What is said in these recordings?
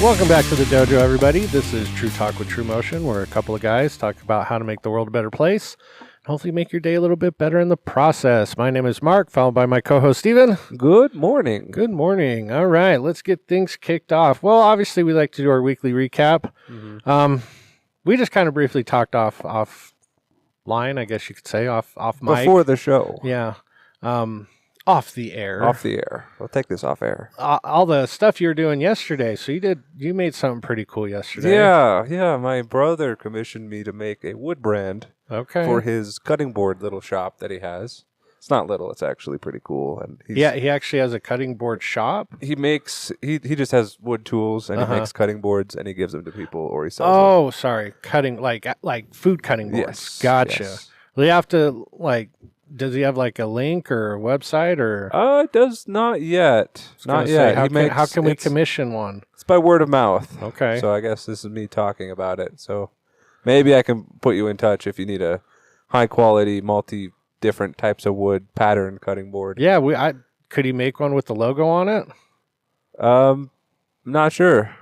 Welcome back to the dojo, everybody. This is True Talk with TRUMOTION, where a couple of guys talk about how to make the world a better place, and hopefully make your day a little bit better in the process. My name is Mark, followed by my co-host Stephen. Good morning. Good morning. All right, let's get things kicked off. Well, obviously, we like to do our weekly recap. We just kind of briefly talked offline, I guess you could say, off mic. Before the show. Yeah. Off the air. Off the air. We'll take this off air. All the stuff you were doing yesterday. So you made something pretty cool yesterday. Yeah. My brother commissioned me to make a wood brand for his cutting board little shop that he has. It's not little, it's actually pretty cool. And he actually has a cutting board shop. He makes he just has wood tools and he makes cutting boards and he gives them to people or he sells them. Oh, sorry. Cutting like food cutting boards. Yes. Gotcha. Yes. Well, you have to does he have like a link or a website or? It does not yet. Not yet. How can we commission one? It's by word of mouth. Okay. So I guess this is me talking about it. So maybe I can put you in touch if you need a high quality, different types of wood pattern cutting board. Yeah, could he make one with the logo on it? Not sure.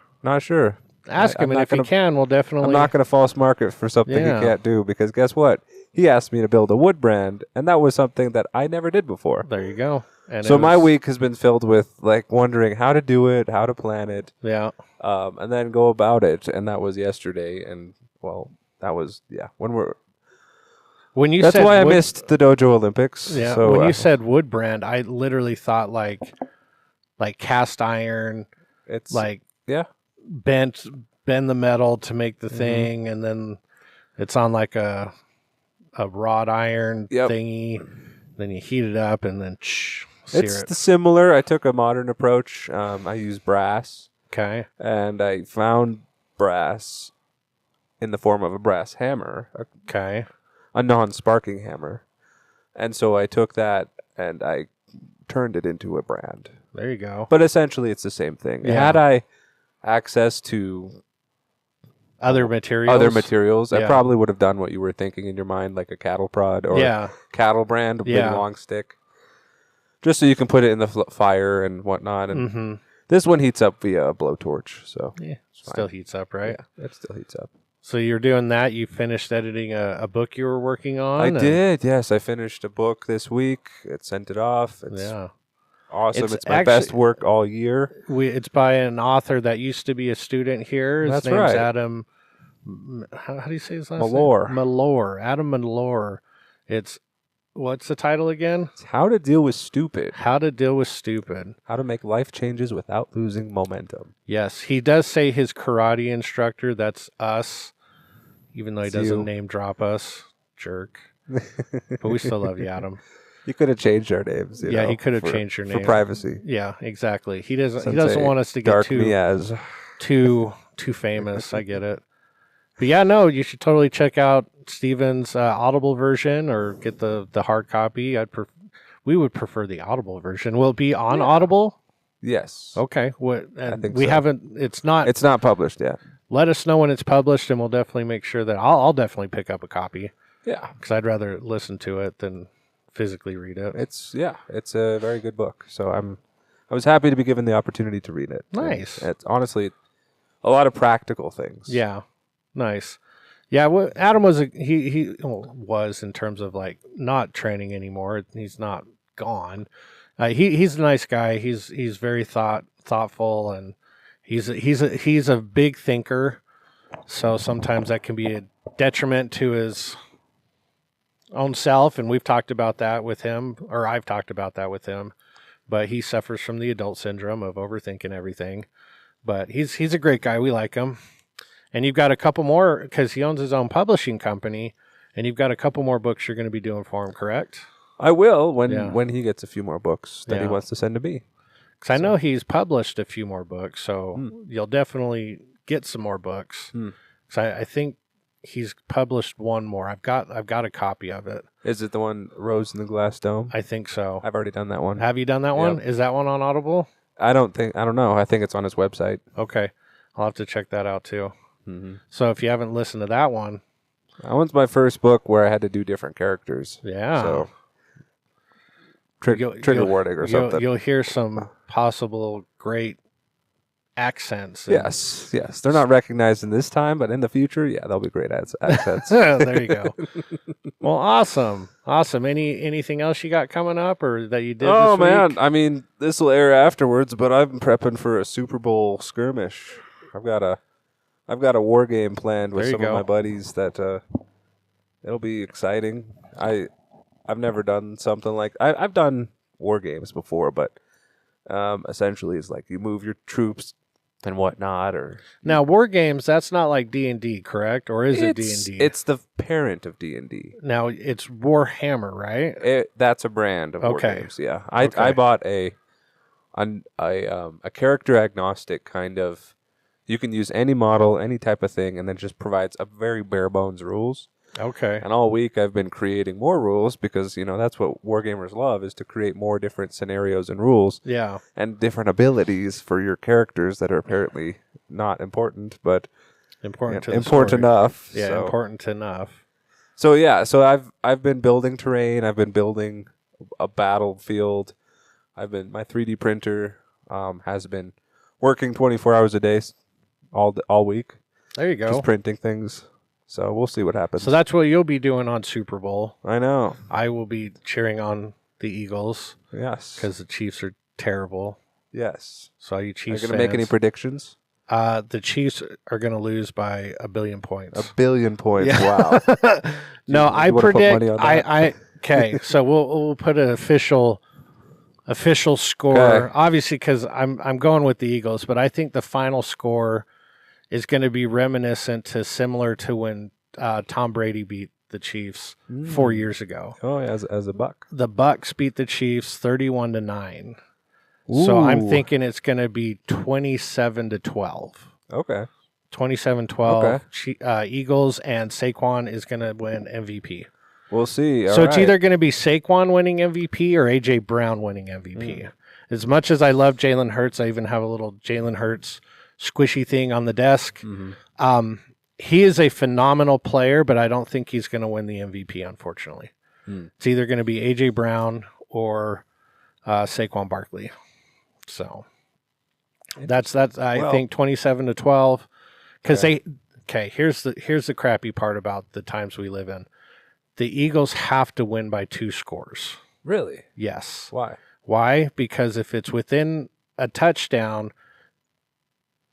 Ask him, and if he can, we'll definitely. I'm not going to false market for something he can't do because guess what? He asked me to build a wood brand, and that was something that I never did before. There you go. And so my week has been filled with wondering how to do it, how to plan it, and then go about it. And that was yesterday, and that was That's why I missed the Dojo Olympics. Yeah. So, when you said wood brand, I literally thought like cast iron. It's bend the metal to make the thing, and then it's on like a wrought iron thingy. Then you heat it up and then sear it. It's similar. I took a modern approach. I used brass. Okay. And I found brass in the form of a brass hammer. Okay. A non-sparking hammer. And so I took that and I turned it into a brand. There you go. But essentially it's the same thing. Yeah. Had I access to other materials, I probably would have done what you were thinking in your mind, like a cattle prod or cattle brand, a big long stick. Just so you can put it in the fire and whatnot. And this one heats up via a blowtorch. So still heats up, right? Yeah, it still heats up. So you're doing that. You finished editing a book you were working on? I did, yes. I finished a book this week. It sent it off. It's awesome. It's my best work all year. It's by an author that used to be a student here. His name's right. Adam. How do you say his last Malore. name? Malore. Adam Malore. What's the title again? It's How to Deal with Stupid. How to Deal with Stupid. How to Make Life Changes Without Losing Momentum. Yes, he does say his karate instructor. That's us. Even though he doesn't name drop us. Jerk. But we still love you, Adam. You could have changed our names. He could have changed your name for privacy. Yeah, exactly. He doesn't want us to get too famous. I get it. But you should totally check out Stephen's Audible version or get the hard copy. We would prefer the Audible version. Will it be on Audible? Yes. Okay. I think we so. haven't. It's not published yet. Let us know when it's published, and we'll definitely make sure that I'll definitely pick up a copy. Yeah, because I'd rather listen to it than physically read it. It's a very good book. So I was happy to be given the opportunity to read it. Nice. And it's honestly a lot of practical things. Yeah, nice. Yeah, Adam was he was in terms of not training anymore. He's not gone. He's a nice guy. He's very thoughtful, and he's a big thinker. So sometimes that can be a detriment to his own self, and we've talked about that with him, or I've talked about that with him. But he suffers from the adult syndrome of overthinking everything. But he's a great guy. We like him. And you've got a couple more, because he owns his own publishing company, and you've got a couple more books you're going to be doing for him, correct? I will when he gets a few more books that he wants to send to me. Because I know he's published a few more books, so you'll definitely get some more books. Because I think he's published one more. I've got a copy of it. Is it the one Rose in the Glass Dome? I think so. I've already done that one. Have you done that one? Is that one on Audible? I don't know. I think it's on his website. Okay. I'll have to check that out too. So if you haven't listened to that one. That one's my first book where I had to do different characters. Yeah. So trigger warning or something. You'll hear some possible great accents. Yes. They're not recognized in this time, but in the future, yeah, they'll be great accents. There you go. Well, awesome. Anything else you got coming up or that you did this week? Man, I mean, this will air afterwards, but I'm prepping for a Super Bowl skirmish. I've got a war game planned with some of my buddies that it'll be exciting. I've never done something like I've done war games before, but essentially it's like you move your troops and whatnot. Or now war games, that's not like D&D, correct? Or is it D&D? It's the parent of D&D. Now it's Warhammer, right? That's a brand of war games. Yeah, I bought a character agnostic kind of. You can use any model, any type of thing, and then just provides a very bare bones rules. Okay. And all week I've been creating more rules because, that's what wargamers love, is to create more different scenarios and rules. Yeah. And different abilities for your characters that are apparently not important, but important enough. Yeah, so. Important enough. So I've been building terrain, I've been building a battlefield. My 3D printer has been working 24 hours a day all week. There you go. Just printing things. So we'll see what happens. So that's what you'll be doing on Super Bowl. I know. I will be cheering on the Eagles. Yes. Because the Chiefs are terrible. Yes. So you Chiefs fans. Are you going to make any predictions? The Chiefs are going to lose by 1 billion points. 1 billion points. Yeah. Wow. No, I predict. Okay. So we'll put an official score. Okay. Obviously, because I'm going with the Eagles, but I think the final score is going to be reminiscent to similar to when Tom Brady beat the Chiefs 4 years ago. Oh, yeah, as a Buck. The Bucks beat the Chiefs 31-9. So I'm thinking it's going to be 27-12. Okay. 27-12. Okay. Eagles, and Saquon is going to win MVP. We'll see. So it's either going to be Saquon winning MVP or A.J. Brown winning MVP. As much as I love Jalen Hurts, I even have a little Jalen Hurts squishy thing on the desk. Mm-hmm. He is a phenomenal player, but I don't think he's going to win the MVP, unfortunately. It's either going to be A.J. Brown or Saquon Barkley. So that's I think 27-12. Because here's the crappy part about the times we live in. The Eagles have to win by 2 scores. Really? Yes. Why? Why? Because if it's within a touchdown,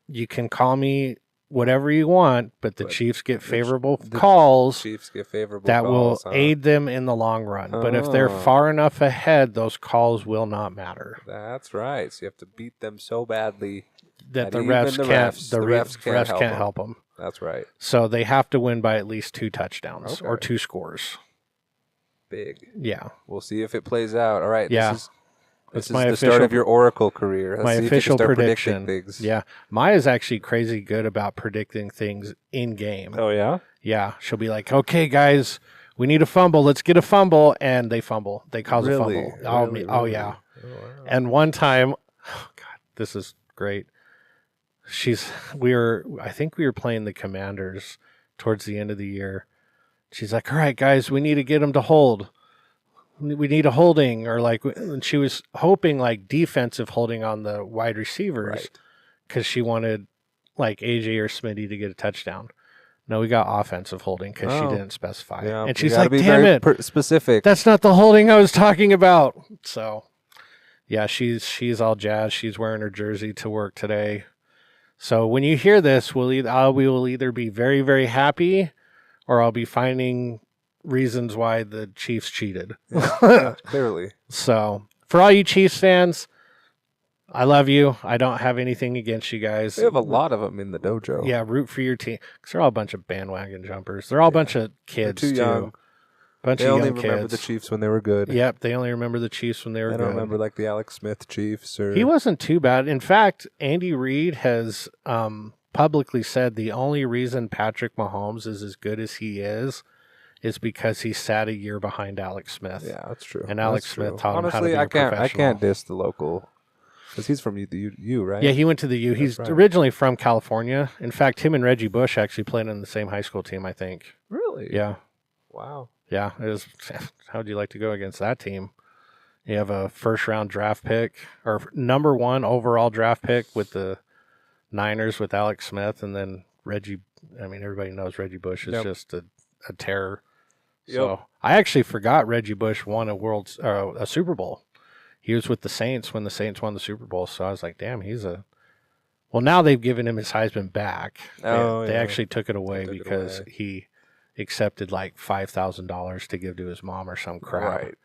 you can call me whatever you want, but the Chiefs get favorable calls. Chiefs get favorable that calls, will aid them in the long run. But if they're far enough ahead, those calls will not matter. That's right. So you have to beat them so badly that the refs can't help them. That's right. So they have to win by at least 2 touchdowns or 2 scores. Big. Yeah. We'll see if it plays out. All right. Yeah. This is the start of your Oracle career. My official prediction. Yeah. Maya's actually crazy good about predicting things in game. Oh, yeah? Yeah. She'll be like, okay, guys, we need a fumble. Let's get a fumble. And they fumble. They cause a fumble. Oh, yeah. Oh, wow. And one time, oh, God, this is great. I think we were playing the Commanders towards the end of the year. She's like, all right, guys, we need to get them to hold. We need a holding, or and she was hoping defensive holding on the wide receivers because she wanted AJ or Smitty to get a touchdown. No, we got offensive holding because she didn't specify. Yeah, and she's like, damn it. Specific. That's not the holding I was talking about. So, yeah, she's all jazzed. She's wearing her jersey to work today. So when you hear this, we will either be very, very happy or I'll be finding reasons why the Chiefs cheated. Yeah, clearly. So for all you Chiefs fans, I love you. I don't have anything against you guys. We have a lot of them in the dojo. Yeah, root for your team. Because they're all a bunch of bandwagon jumpers. They're all a bunch of kids, too young. They only remember the Chiefs when they were good. Yep, they only remember the Chiefs when they were good. They don't remember the Alex Smith Chiefs. He wasn't too bad. In fact, Andy Reid has publicly said the only reason Patrick Mahomes is as good as he is because he sat a year behind Alex Smith. Yeah, that's true. And Alex Smith taught him how to be a professional. I can't diss the local, because he's from the U, right? Yeah, he went to the U. He's originally from California. In fact, him and Reggie Bush actually played on the same high school team, I think. Really? Yeah. Wow. Yeah, it was. How'd you like to go against that team? You have a first-round draft pick or number 1 overall draft pick with the Niners with Alex Smith, and then Reggie. I mean, everybody knows Reggie Bush is just a terror. So I actually forgot Reggie Bush won a Super Bowl. He was with the Saints when the Saints won the Super Bowl. So I was like, damn, well, now they've given him his Heisman back. They actually took it away because he accepted like $5,000 to give to his mom or some crap. Right.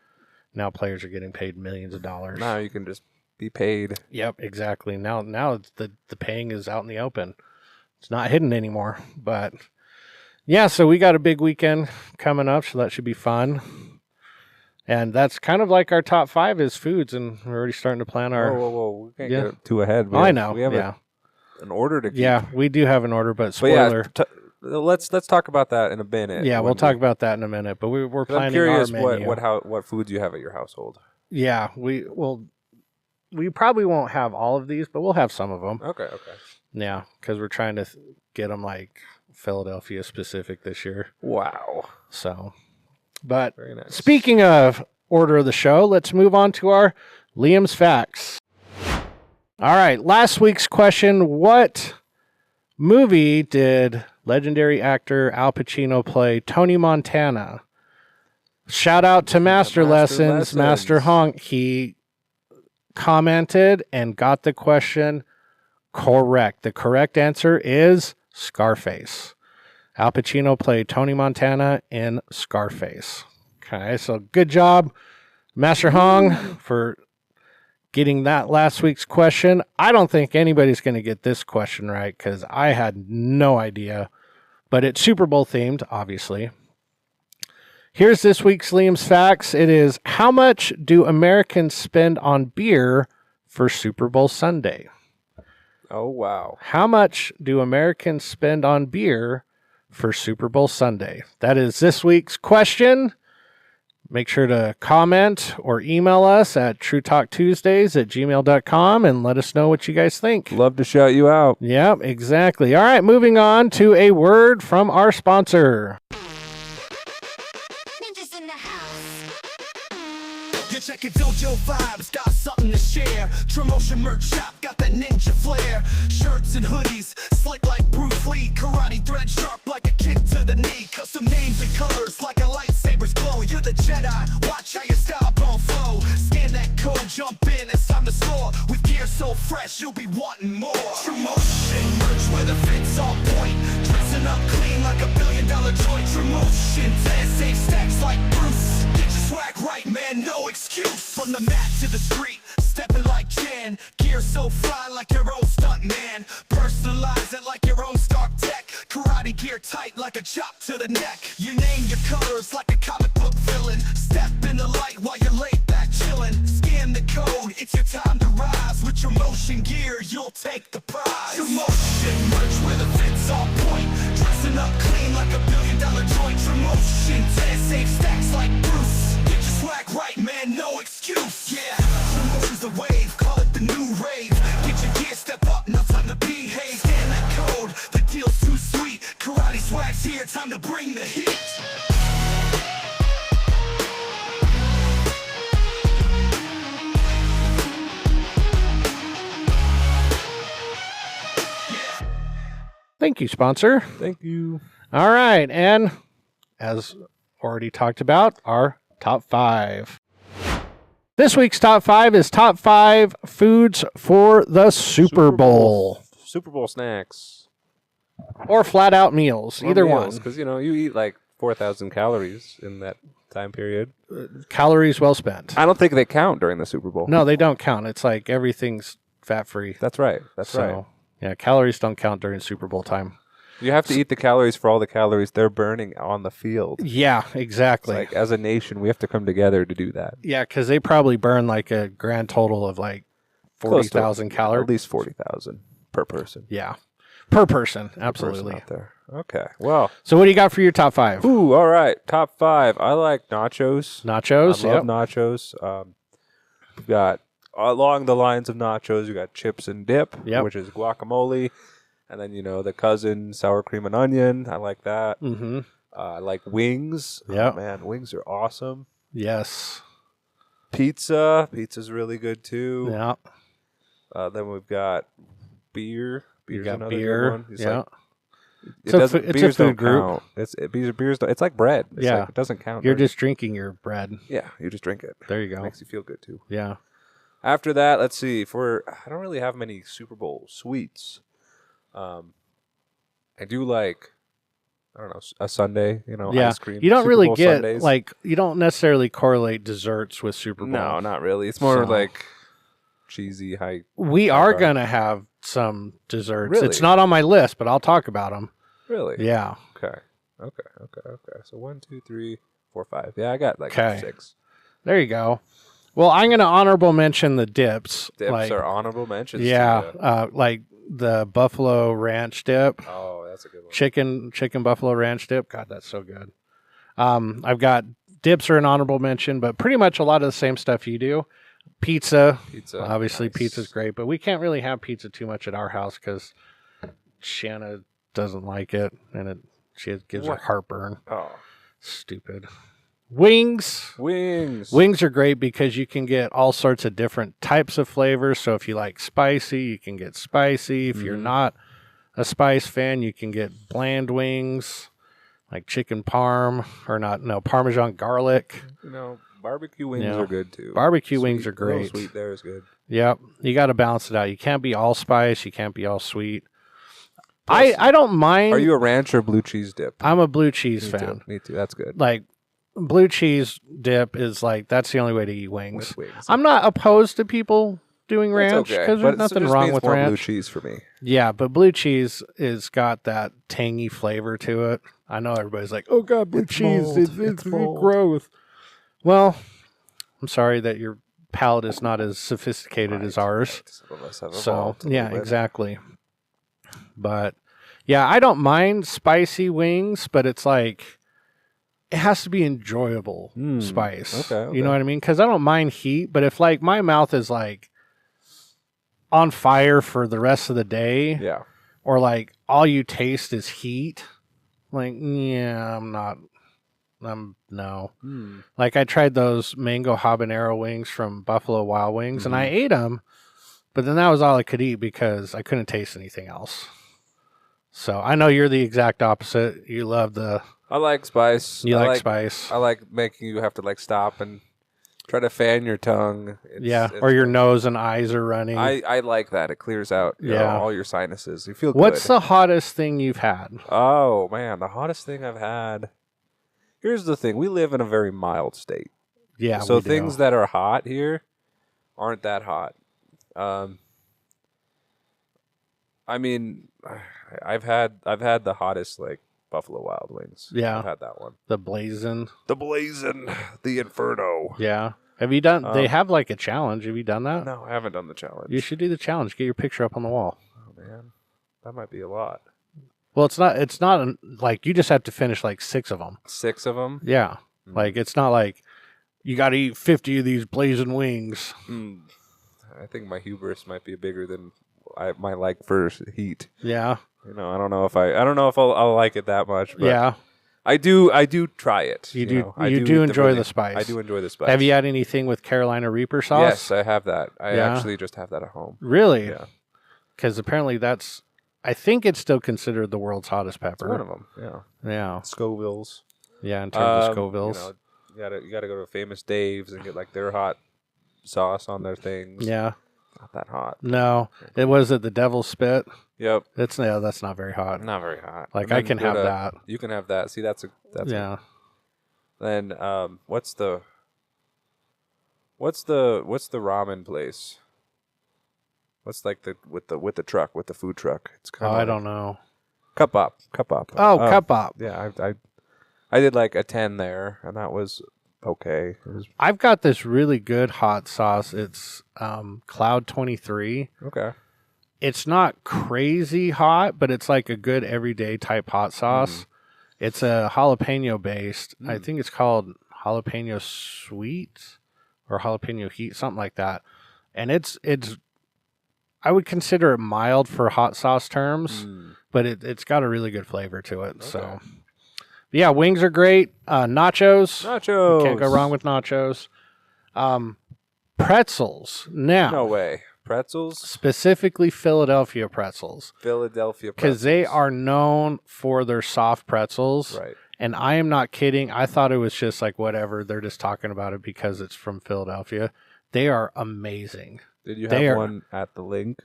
Now players are getting paid millions of dollars. Now you can just be paid. Yep, exactly. Now the paying is out in the open. It's not hidden anymore. But yeah, so we got a big weekend coming up, so that should be fun. And that's kind of like our top 5 is foods, and we're already starting to plan our... Whoa. We can't get too ahead. I know. We have an order to keep. Yeah, we do have an order, but spoiler... Let's talk about that in a minute. Yeah, we'll talk about that in a minute, but we're planning I'm curious our menu. what foods you have at your household. Yeah, we probably won't have all of these, but we'll have some of them. Okay. Yeah, because we're trying to get them like Philadelphia specific this year. Wow. So... But very nice. Speaking of order of the show, let's move on to our Liam's Facts. All right, last week's question, what movie did legendary actor Al Pacino play Tony Montana? Shout out to Master Lessons, Master Honk. He commented and got the question correct. The correct answer is Scarface. Al Pacino played Tony Montana in Scarface. Okay, so good job, Master Hong, for getting that last week's question. I don't think anybody's going to get this question right because I had no idea. But it's Super Bowl themed, obviously. Here's this week's Liam's Facts. It is, how much do Americans spend on beer for Super Bowl Sunday? Oh, wow. How much do Americans spend on beer for Super Bowl Sunday? That is this week's question. Make sure to comment or email us at trutalktuesdays@gmail.com and let us know what you guys think. Love to shout you out. Yep, exactly. All right, moving on to a word from our sponsor. Checking Dojo Vibes, got something to share. TRUMOTION merch shop, got that ninja flair. Shirts and hoodies, slick like Bruce Lee. Karate thread sharp like a kick to the knee. Custom names and colors like a lightsaber's glow. You're the Jedi, watch how your style gon' flow. Scan that code, jump in, it's time to score. With gear so fresh, you'll be wanting more. TRUMOTION merch where the fit's on point. Dressing up clean like $1 billion joint. TRUMOTION, safe stacks like Bruce. Swag right, man, no excuse. From the mat to the street, stepping like Jan. Gear so fly like your own stunt man. Personalize it like your own Stark Tech. Karate gear tight like a chop to the neck. You name your colors like a comic book villain. Step in the light while you're laid back chillin'. Scan the code, it's your time to rise. With TRUMOTION gear, you'll take the prize. TRUMOTION merch where the fit's on point. Dressing up clean like $1 billion joint. TRUMOTION, safe stacks like Bruce. Swag right, man, no excuse. Yeah, TRUMOTION's the wave, call it the new rave. Get your gear, step up, now time to behave. Scan that code, the deal's too sweet. Karate swag's here, time to bring the heat. Thank you, sponsor. Thank you. All right, and as already talked about, our Top 5. This week's Top 5 is Top 5 Foods for the Super Bowl. Super Bowl snacks. Or flat out meals. Either one. Because, you eat like 4,000 calories in that time period. Calories well spent. I don't think they count during the Super Bowl. No, they don't count. It's like everything's fat-free. That's right. That's right. Yeah, calories don't count during Super Bowl time. You have to eat the calories for all the calories they're burning on the field. Yeah, exactly. It's like, as a nation, we have to come together to do that. Yeah, because they probably burn like a grand total of like 40,000 calories. At least 40,000 per person. Yeah, per person. Absolutely. Per person out there. Okay, well. So what do you got for your top 5? Ooh, all right. Top 5. I like nachos. Nachos, I love nachos. We've got, along the lines of nachos, you got chips and dip, which is guacamole. And then, the cousin, sour cream and onion. I like that. Mm-hmm. I like wings. Yeah. Oh, man, wings are awesome. Yes. Pizza. Pizza's really good, too. Yeah. Then we've got beer. Beer's got another beer. good one. Yeah. Like, It's a food group. Count. It's like bread. It doesn't count. You're just drinking your bread. Yeah, you just drink it. There you go. Makes you feel good too. Yeah. After that, let's see. I don't really have many Super Bowl sweets. I do like, I don't know, a sundae. Ice cream. You don't Super really Bowl get sundaes. you don't necessarily correlate desserts with Super Bowl. No, not really. It's more like cheesy high. We are gonna have some desserts. Really? It's not on my list, but I'll talk about them. Really? Yeah. Okay. So 1, 2, 3, 4, 5. Yeah, I got like 6. There you go. Well, I'm gonna honorable mention the dips. Dips are honorable mentions. Yeah, like the buffalo ranch dip. Oh, that's a good one. Chicken buffalo ranch dip. God, that's so good. I've got dips are an honorable mention, but pretty much a lot of the same stuff you do. Pizza. Obviously, nice. Pizza's great, but we can't really have pizza too much at our house because Shanna doesn't like it, and she gives her heartburn. Oh, stupid. Wings are great because you can get all sorts of different types of flavors. So if you like spicy, you can get spicy. If you're not a spice fan, you can get bland wings like chicken parm Parmesan garlic. Barbecue wings are good too. Barbecue wings are great. Sweet there is good. Yep. You got to balance it out. You can't be all spice. You can't be all sweet. I don't mind. Are you a ranch or blue cheese dip? I'm a blue cheese fan. Me too. That's good. Like blue cheese dip is that's the only way to eat wings. I'm not opposed to people doing ranch because there's nothing wrong with ranch. Blue cheese for me. Yeah, but blue cheese is got that tangy flavor to it. I know everybody's like, "Oh God, blue cheese! It's gross." Well, I'm sorry that your palate is not as sophisticated as ours. So yeah, exactly. But yeah, I don't mind spicy wings, but it's like it has to be enjoyable spice. Okay. You know what I mean? Because I don't mind heat, but if my mouth is on fire for the rest of the day, or all you taste is heat, no. I tried those mango habanero wings from Buffalo Wild Wings, and I ate them, but then that was all I could eat because I couldn't taste anything else. So I know you're the exact opposite. You love I like spice. You like spice. I like making you have to stop and try to fan your tongue. Or your nose and eyes are running. I like that. It clears out all your sinuses. You feel good. What's the hottest thing you've had? Oh, man. The hottest thing I've had. Here's the thing. We live in a very mild state. Yeah, so things that are hot here aren't that hot. I mean, I've had the hottest Buffalo Wild Wings. Yeah, I've had that one. The Blazin', the Inferno. Yeah. Have you done? They have a challenge. Have you done that? No, I haven't done the challenge. You should do the challenge. Get your picture up on the wall. Oh man, that might be a lot. Well, it's not. It's not you just have to finish 6 of them. 6 of them. Yeah. It's not you got to eat 50 of these blazing wings. I think my hubris might be bigger than my like for heat. Yeah. I don't know if I'll like it that much. But yeah. I do try it. You do enjoy the spice. I do enjoy the spice. Have you had anything with Carolina Reaper sauce? Yes, I have that. I actually just have that at home. Really? Yeah. Because apparently I think it's still considered the world's hottest pepper. It's one of them. Yeah. Yeah. Scovilles. Yeah, in terms of Scovilles. You gotta go to Famous Dave's and get their hot sauce on their things. Yeah. Not that hot. No. It was at the Devil's Spit. Yep. That's not very hot. Not very hot. I can have that. You can have that. See, that's yeah. Then what's the ramen place? What's with the truck, with the food truck? It's kind of I don't know. Cup Up. Oh, Cup Up. Yeah, I did a 10 there, and that was okay. I've got this really good hot sauce. It's Cloud 23. Okay. It's not crazy hot, but it's a good everyday type hot sauce. It's a jalapeno based. I think it's called jalapeno sweet or jalapeno heat, something like that. And it's I would consider it mild for hot sauce terms, but it's got a really good flavor to it. Okay. So yeah, wings are great. Nachos. You can't go wrong with nachos. Pretzels. Now. No way. pretzels? Specifically Philadelphia pretzels. Philadelphia pretzels. Because they are known for their soft pretzels. Right. And I am not kidding. I thought it was just like whatever. They're just talking about it because it's from Philadelphia. They are amazing. Did you have one at the Link?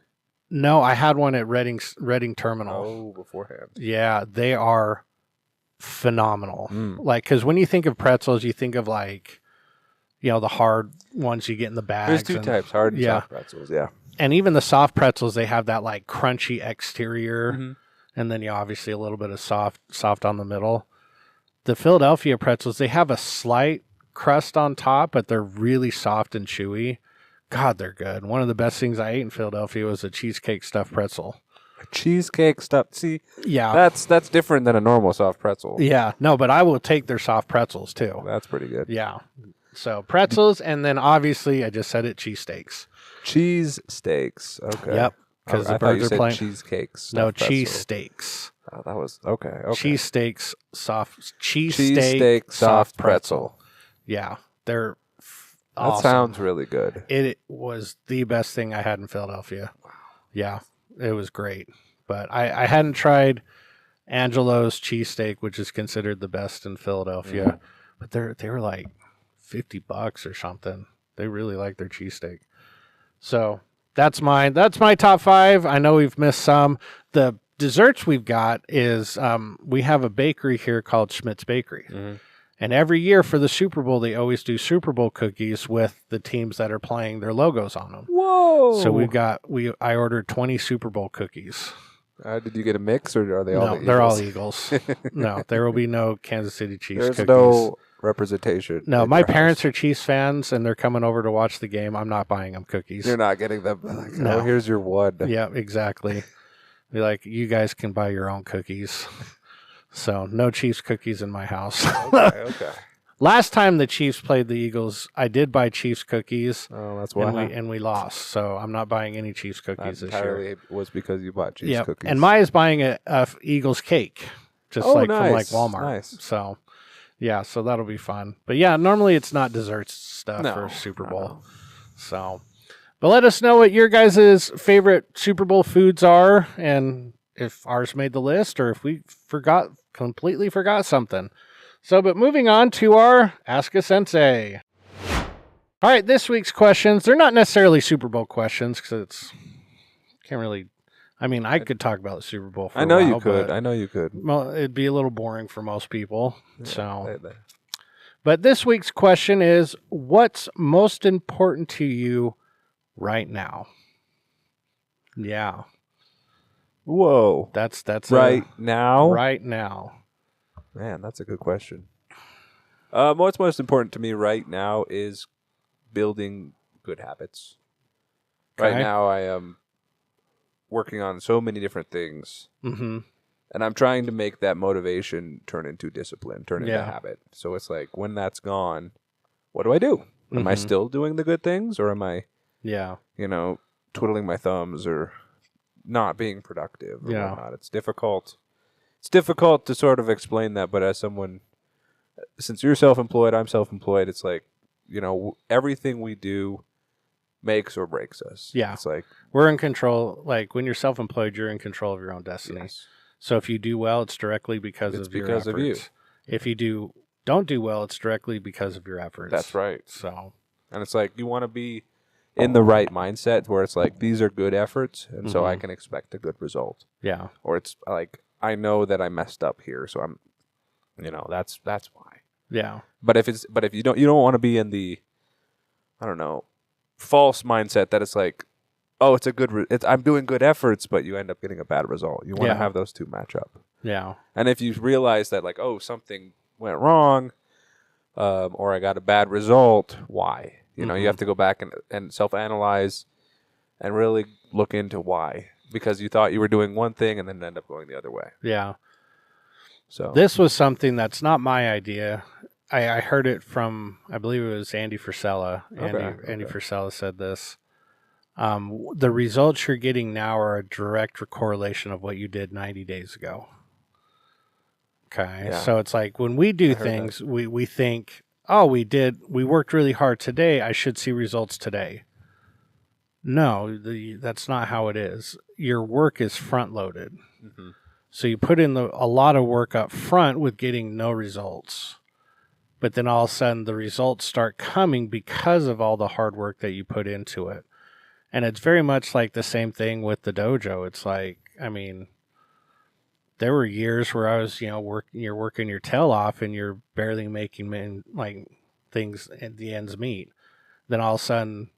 No, I had one at Reading Terminal. Oh, beforehand. Yeah, they are phenomenal. Like, because when you think of pretzels, you think of like, you know, the hard ones you get in the bags. There's two types, hard and soft pretzels, yeah. And even the soft pretzels, they have that like crunchy exterior, and then obviously a little bit of soft on the middle. The Philadelphia pretzels, they have a slight crust on top, but they're really soft and chewy. God, they're good. One of the best things I ate in Philadelphia was a cheesecake stuffed pretzel. A cheesecake stuffed? See, yeah, that's different than a normal soft pretzel. Yeah, no, but I will take their soft pretzels too. That's pretty good. Yeah. So pretzels, and then obviously I just said it, cheesesteaks. Cheese steaks. Okay. Yep. Because the birds are playing cheesecakes. No, cheesesteaks. Oh, that was okay. Cheesesteaks, cheesesteak soft pretzel. Yeah, they're that awesome. Sounds really good. It was the best thing I had in Philadelphia. Wow. Yeah, it was great. But I hadn't tried Angelo's cheesesteak, which is considered the best in Philadelphia. But they were like $50 or something. They really like their cheesesteak. So that's my top 5. I know we've missed some. The desserts we've got is we have a bakery here called Schmidt's Bakery. And every year for the Super Bowl, they always do Super Bowl cookies with the teams that are playing their logos on them. Whoa! So I ordered 20 Super Bowl cookies. Did you get a mix, or are they all? No, they're all Eagles. No, there will be no Kansas City Chiefs cookies. There's no representation. No, my parents are Chiefs fans, and they're coming over to watch the game. I'm not buying them cookies. You're not getting them. Like, no, here's your one. Yeah, exactly. Be like, you guys can buy your own cookies. So no Chiefs cookies in my house. Okay. Last time the Chiefs played the Eagles, I did buy Chiefs cookies. Oh, that's why. And we lost. So I'm not buying any Chiefs cookies this year. Entirely was because you bought Chiefs cookies. And Maya's buying a Eagles cake, just from like Walmart. Nice. So yeah, so that'll be fun. But yeah, normally it's not desserts stuff for Super Bowl. So, but let us know what your guys' favorite Super Bowl foods are, and if ours made the list, or if we completely forgot something. So, but moving on to our Ask a Sensei. All right, this week's questions, they're not necessarily Super Bowl questions, because I could talk about the Super Bowl for a while. I know you could. Well, it'd be a little boring for most people. But this week's question is, what's most important to you right now? Yeah. Whoa. That's now? Right now. Man, that's a good question. What's most important to me right now is building good habits. Okay. Right now I am working on so many different things. Mm-hmm. And I'm trying to make that motivation turn into discipline, turn into habit. So it's like, when that's gone, what do I do? Am I still doing the good things, or am I, twiddling my thumbs or not being productive or whatnot? It's difficult. It's difficult to sort of explain that, but as someone, since you're self-employed, I'm self-employed, it's like, everything we do makes or breaks us. Yeah. It's like, we're in control. Like, when you're self-employed, you're in control of your own destiny. Yes. So if you do well, it's directly because of your efforts. Of you. If you don't do well, it's directly because of your efforts. That's right. So, and it's like, you want to be in the right mindset where it's like, these are good efforts, and so I can expect a good result. Yeah. Or it's like, I know that I messed up here, so I'm, that's why. Yeah. But if you don't want to be in the, I don't know, false mindset that it's like, oh, I'm doing good efforts, but you end up getting a bad result. You want to have those two match up. Yeah. And if you realize that, like, oh, something went wrong, or I got a bad result, why? You have to go back and self-analyze and really look into why. Because you thought you were doing one thing and then end up going the other way. Yeah. So this was something that's not my idea. I heard it from, I believe it was Andy Frisella. Andy Frisella said this. The results you're getting now are a direct correlation of what you did 90 days ago. Okay. Yeah. So it's like, when we do things, we think, oh, we worked really hard today, I should see results today. No, that's not how it is. Your work is front-loaded. Mm-hmm. So you put in a lot of work up front with getting no results. But then all of a sudden the results start coming because of all the hard work that you put into it. And it's very much like the same thing with the dojo. It's like, I mean, there were years where I was, you're working your tail off and you're barely making things at the ends meet. Then all of a sudden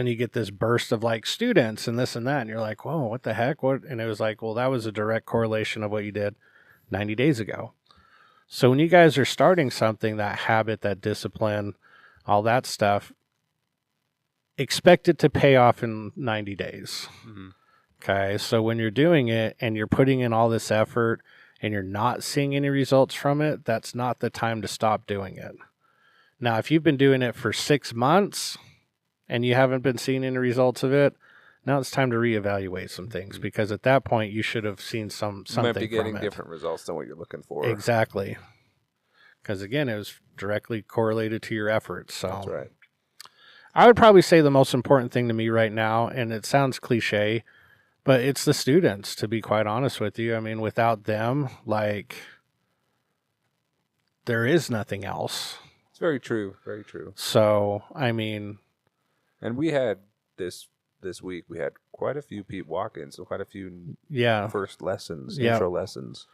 you get this burst of like students and this and that, and you're like, whoa, what the heck? What? And it was like, well, that was a direct correlation of what you did 90 days ago. So when you guys are starting something, that habit, that discipline, all that stuff, expect it to pay off in 90 days. Mm-hmm. Okay. So when you're doing it and you're putting in all this effort and you're not seeing any results from it, that's not the time to stop doing it. Now, if you've been doing it for 6 months and you haven't been seeing any results of it, now it's time to reevaluate some things, because at that point you should have seen something from it. You might be getting different results than what you're looking for. Exactly. Because again, it was directly correlated to your efforts. So that's right. I would probably say the most important thing to me right now, and it sounds cliche, but it's the students, to be quite honest with you. I mean, without them, there is nothing else. It's very true. Very true. So, I mean... And we had this week, we had quite a few people walk-ins, so quite a few first lessons, intro lessons.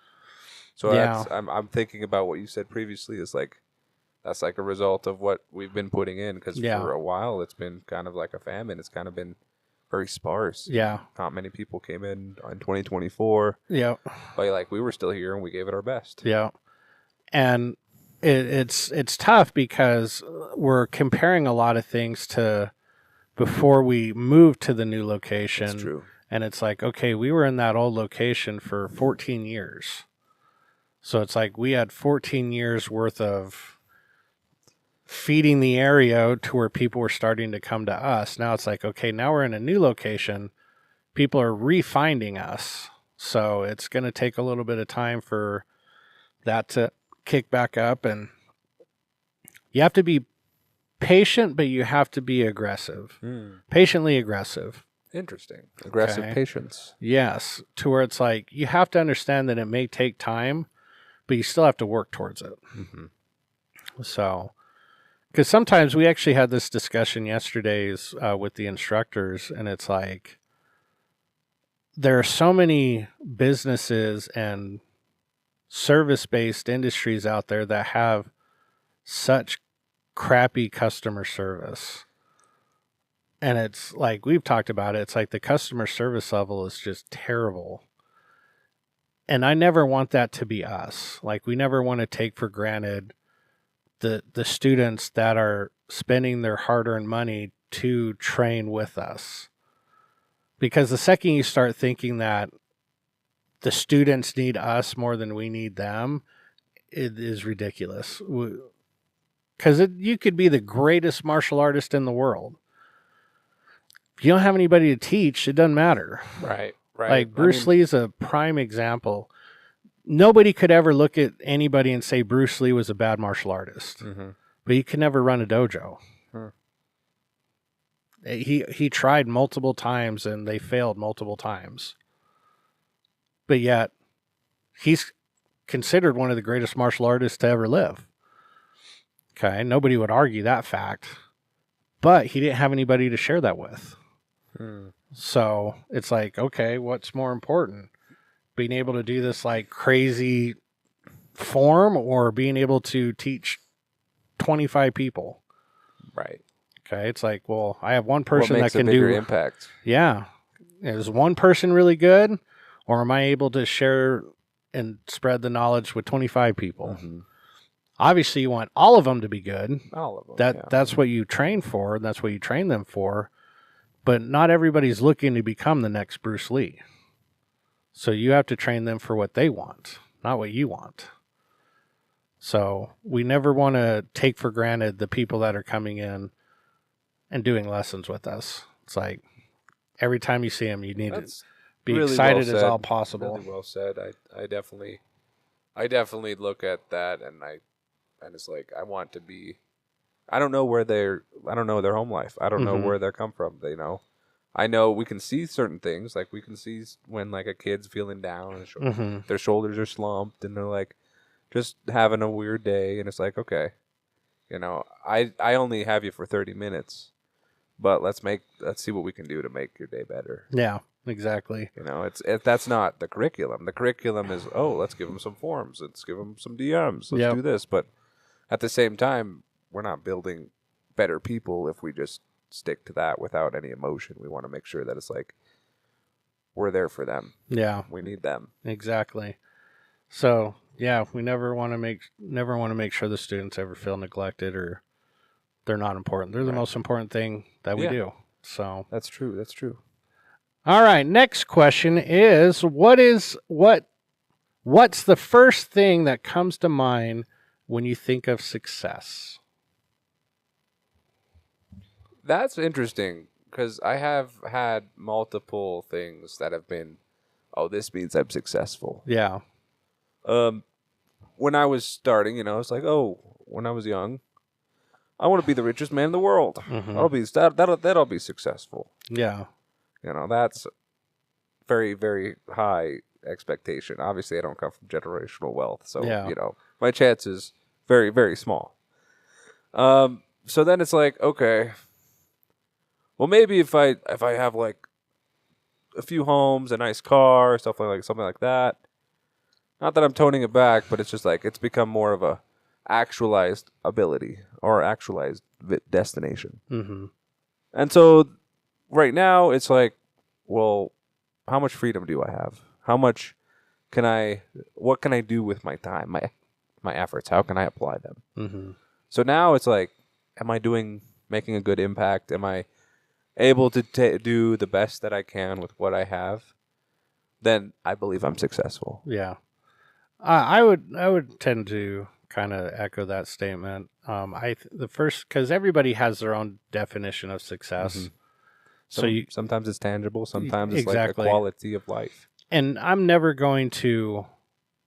So I'm thinking about what you said previously is like, that's like a result of what we've been putting in, because for a while it's been kind of like a famine. It's kind of been very sparse. Yeah. Not many people came in 2024. Yeah. But we were still here and we gave it our best. Yeah. And it's tough because we're comparing a lot of things to before we moved to the new location. That's true. And it's like, okay, we were in that old location for 14 years. So it's like we had 14 years worth of feeding the area to where people were starting to come to us. Now it's like, okay, now we're in a new location. People are refinding us. So it's going to take a little bit of time for that to kick back up. And you have to be patient, but you have to be aggressive. Patiently aggressive. Interesting. Aggressive patience. Yes. To where it's like, you have to understand that it may take time, but you still have to work towards it. Mm-hmm. So, because sometimes we actually had this discussion yesterday with the instructors, and it's like, there are so many businesses and service-based industries out there that have such crappy customer service. And it's like, we've talked about it, it's like the customer service level is just terrible. And I never want that to be us. Like, we never want to take for granted the students that are spending their hard-earned money to train with us. Because the second you start thinking that the students need us more than we need them, it is ridiculous. Because you could be the greatest martial artist in the world. If you don't have anybody to teach, it doesn't matter. Right. Like Bruce Lee is a prime example. Nobody could ever look at anybody and say Bruce Lee was a bad martial artist. Mm-hmm. But he could never run a dojo. He tried multiple times and they failed multiple times. But yet, he's considered one of the greatest martial artists to ever live. Okay, nobody would argue that fact. But he didn't have anybody to share that with. So it's like, okay, what's more important? Being able to do this like crazy form, or being able to teach 25 people? Right. Okay, it's like, well, I have one person that can do impact. Yeah. Is one person really good, or am I able to share and spread the knowledge with 25 people? Mm-hmm. Obviously, you want all of them to be good. All of them. That's what you train for. That's what you train them for. But not everybody's looking to become the next Bruce Lee. So you have to train them for what they want, not what you want. So we never want to take for granted the people that are coming in and doing lessons with us. It's like every time you see them, you need to be really excited as all possible. Really well said. I definitely look at that, and it's like I want to be I don't know their home life. I don't know where they come from. I know we can see certain things. Like we can see when like a kid's feeling down and their shoulders are slumped and they're like just having a weird day. And it's like, okay, I only have you for 30 minutes, but let's see what we can do to make your day better. Yeah, exactly. That's not the curriculum. The curriculum is, let's give them some forms. Let's give them some DMs. Let's do this. But at the same time, we're not building better people if we just stick to that without any emotion. We want to make sure that it's like we're there for them. Yeah, we need them. Exactly. So yeah, we never want to make sure the students ever feel neglected or they're not important. They're the most important thing that we do. So that's true. All right. Next question is what's the first thing that comes to mind when you think of success? That's interesting because I have had multiple things that have been, this means I'm successful. Yeah. When I was starting, it's like, when I was young, I want to be the richest man in the world. That'll be successful. Yeah. That's very, very high expectation. Obviously, I don't come from generational wealth, so my chances very, very small. So then it's like, okay, well, maybe if I have like a few homes, a nice car, something like that. Not that I'm toning it back, but it's just like it's become more of a actualized ability or actualized destination. Mm-hmm. And so right now it's like, well, how much freedom do I have? What can I do with my time, my efforts? How can I apply them? Mm-hmm. So now it's like, am I making a good impact? Am I able to do the best that I can with what I have? Then I believe I'm successful. Yeah. I would tend to kind of echo that statement. Because everybody has their own definition of success. Mm-hmm. So sometimes it's tangible, sometimes it's like a quality of life. And I'm never going to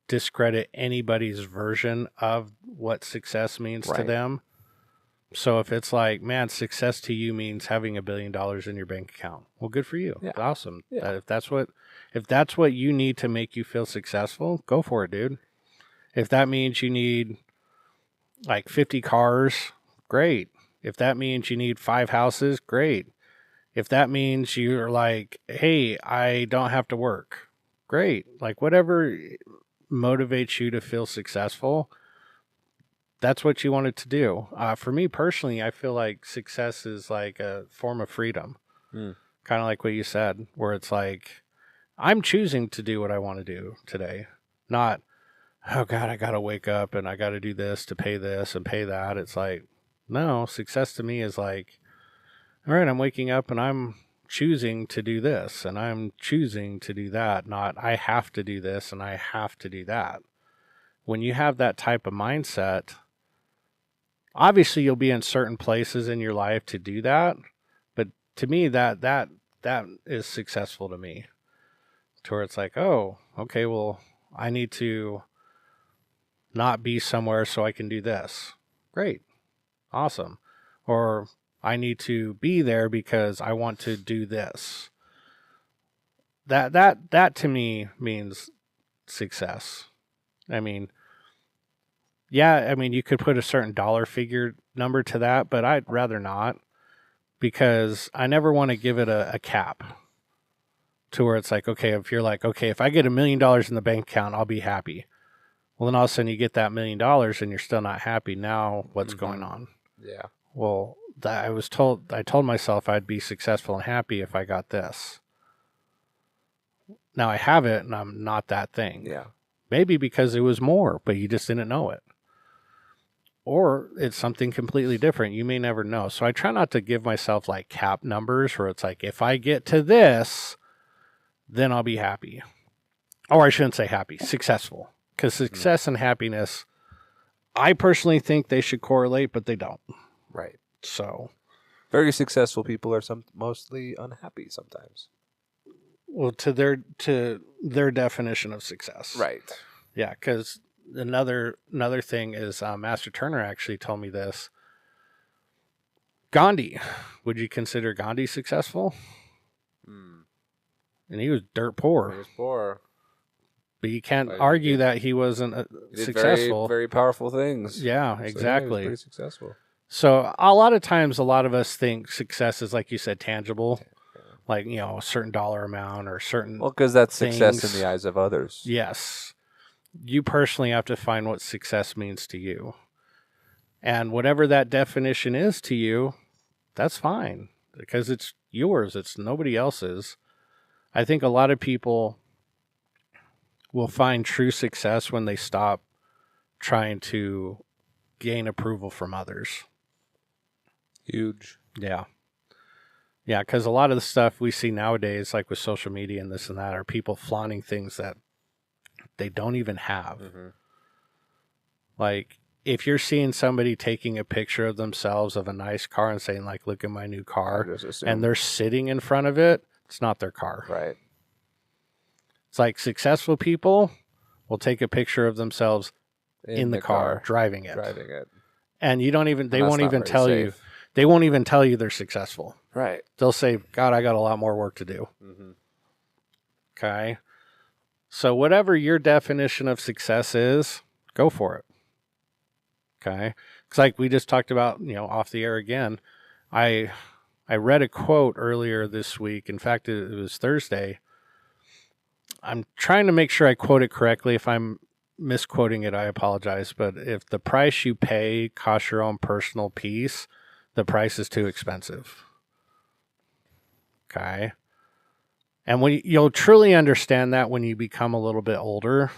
discredit anybody's version of what success means to them. So if it's like, man, success to you means having $1 billion in your bank account. Well, good for you. Yeah. Awesome. Yeah. If that's what you need to make you feel successful, go for it, dude. If that means you need like 50 cars, great. If that means you need 5 houses, great. If that means you're like, hey, I don't have to work, great. Like whatever motivates you to feel successful, that's what you wanted to do. For me personally, I feel like success is like a form of freedom. Kind of like what you said, where it's like, I'm choosing to do what I want to do today. Not, oh God, I got to wake up and I got to do this to pay this and pay that. It's like, no, success to me is like, all right, I'm waking up and I'm choosing to do this and I'm choosing to do that. Not, I have to do this and I have to do that. When you have that type of mindset, obviously you'll be in certain places in your life to do that. But to me, that is successful to me. To where it's like, oh, okay, well, I need to not be somewhere so I can do this. Great. Awesome. Or I need to be there because I want to do this. That to me means success. I mean, you could put a certain dollar figure number to that, but I'd rather not, because I never want to give it a cap to where it's like, okay, if you're like, okay, if I get $1 million in the bank account, I'll be happy. Well, then all of a sudden you get that $1 million and you're still not happy. Now what's going on? Yeah. Well, I told myself I'd be successful and happy if I got this. Now I have it and I'm not that thing. Yeah. Maybe because it was more, but you just didn't know it. Or it's something completely different. You may never know. So I try not to give myself like cap numbers where it's like, if I get to this, then I'll be happy. Or I shouldn't say happy, successful. Because success and happiness, I personally think they should correlate, but they don't. Right. So, very successful people are mostly unhappy sometimes. Well, to their definition of success. Right. Yeah, because another thing is Master Turner actually told me this. Gandhi. Would you consider Gandhi successful? And he was dirt poor. He was poor. But you can't argue that he wasn't successful. Very, very powerful things. Yeah, exactly. So, he was pretty successful. So a lot of times, a lot of us think success is, like you said, tangible. Like, a certain dollar amount or certain because that's things. Success in the eyes of others. Yes. You personally have to find what success means to you. And whatever that definition is to you, that's fine. Because it's yours. It's nobody else's. I think a lot of people will find true success when they stop trying to gain approval from others. Huge. Yeah. Yeah, because a lot of the stuff we see nowadays, like with social media and this and that, are people flaunting things that they don't even have. Mm-hmm. Like, if you're seeing somebody taking a picture of themselves of a nice car and saying, like, look at my new car, and they're sitting in front of it, it's not their car. Right. It's like successful people will take a picture of themselves in the car, driving it. And you don't even, they won't even tell you. They won't even tell you they're successful. Right. They'll say, God, I got a lot more work to do. Mm-hmm. Okay. So whatever your definition of success is, go for it. Okay. It's like we just talked about, off the air again. I read a quote earlier this week. In fact, it was Thursday. I'm trying to make sure I quote it correctly. If I'm misquoting it, I apologize. But if the price you pay costs your own personal peace, the price is too expensive. Okay. And when you'll truly understand that when you become a little bit older,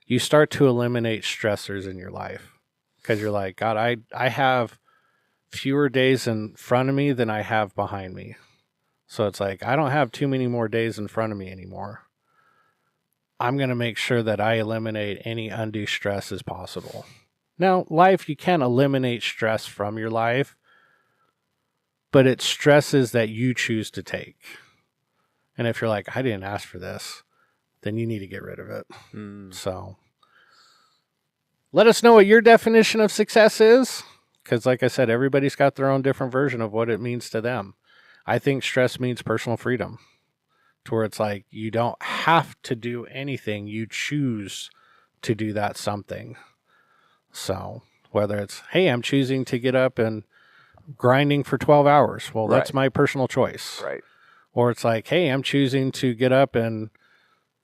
you start to eliminate stressors in your life. Because you're like, God, I have fewer days in front of me than I have behind me. So it's like, I don't have too many more days in front of me anymore. I'm going to make sure that I eliminate any undue stress as possible. Now, life, you can't eliminate stress from your life, but it's stresses that you choose to take. And if you're like, I didn't ask for this, then you need to get rid of it. So let us know what your definition of success is. Because like I said, everybody's got their own different version of what it means to them. I think stress means personal freedom. To where it's like, you don't have to do anything. You choose to do that something. So whether it's, hey, I'm choosing to get up and grinding for 12 hours. Well, that's my personal choice. Right. Or it's like, hey, I'm choosing to get up and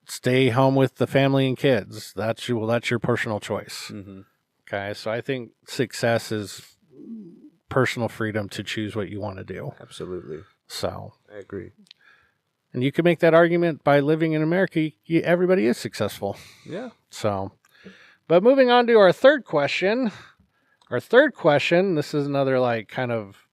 stay home with the family and kids. That's your personal choice. Mm-hmm. Okay. So I think success is personal freedom to choose what you want to do. Absolutely. So I agree. And you can make that argument by living in America. Everybody is successful. Yeah. So, but moving on to our third question. Our third question, this is another like kind of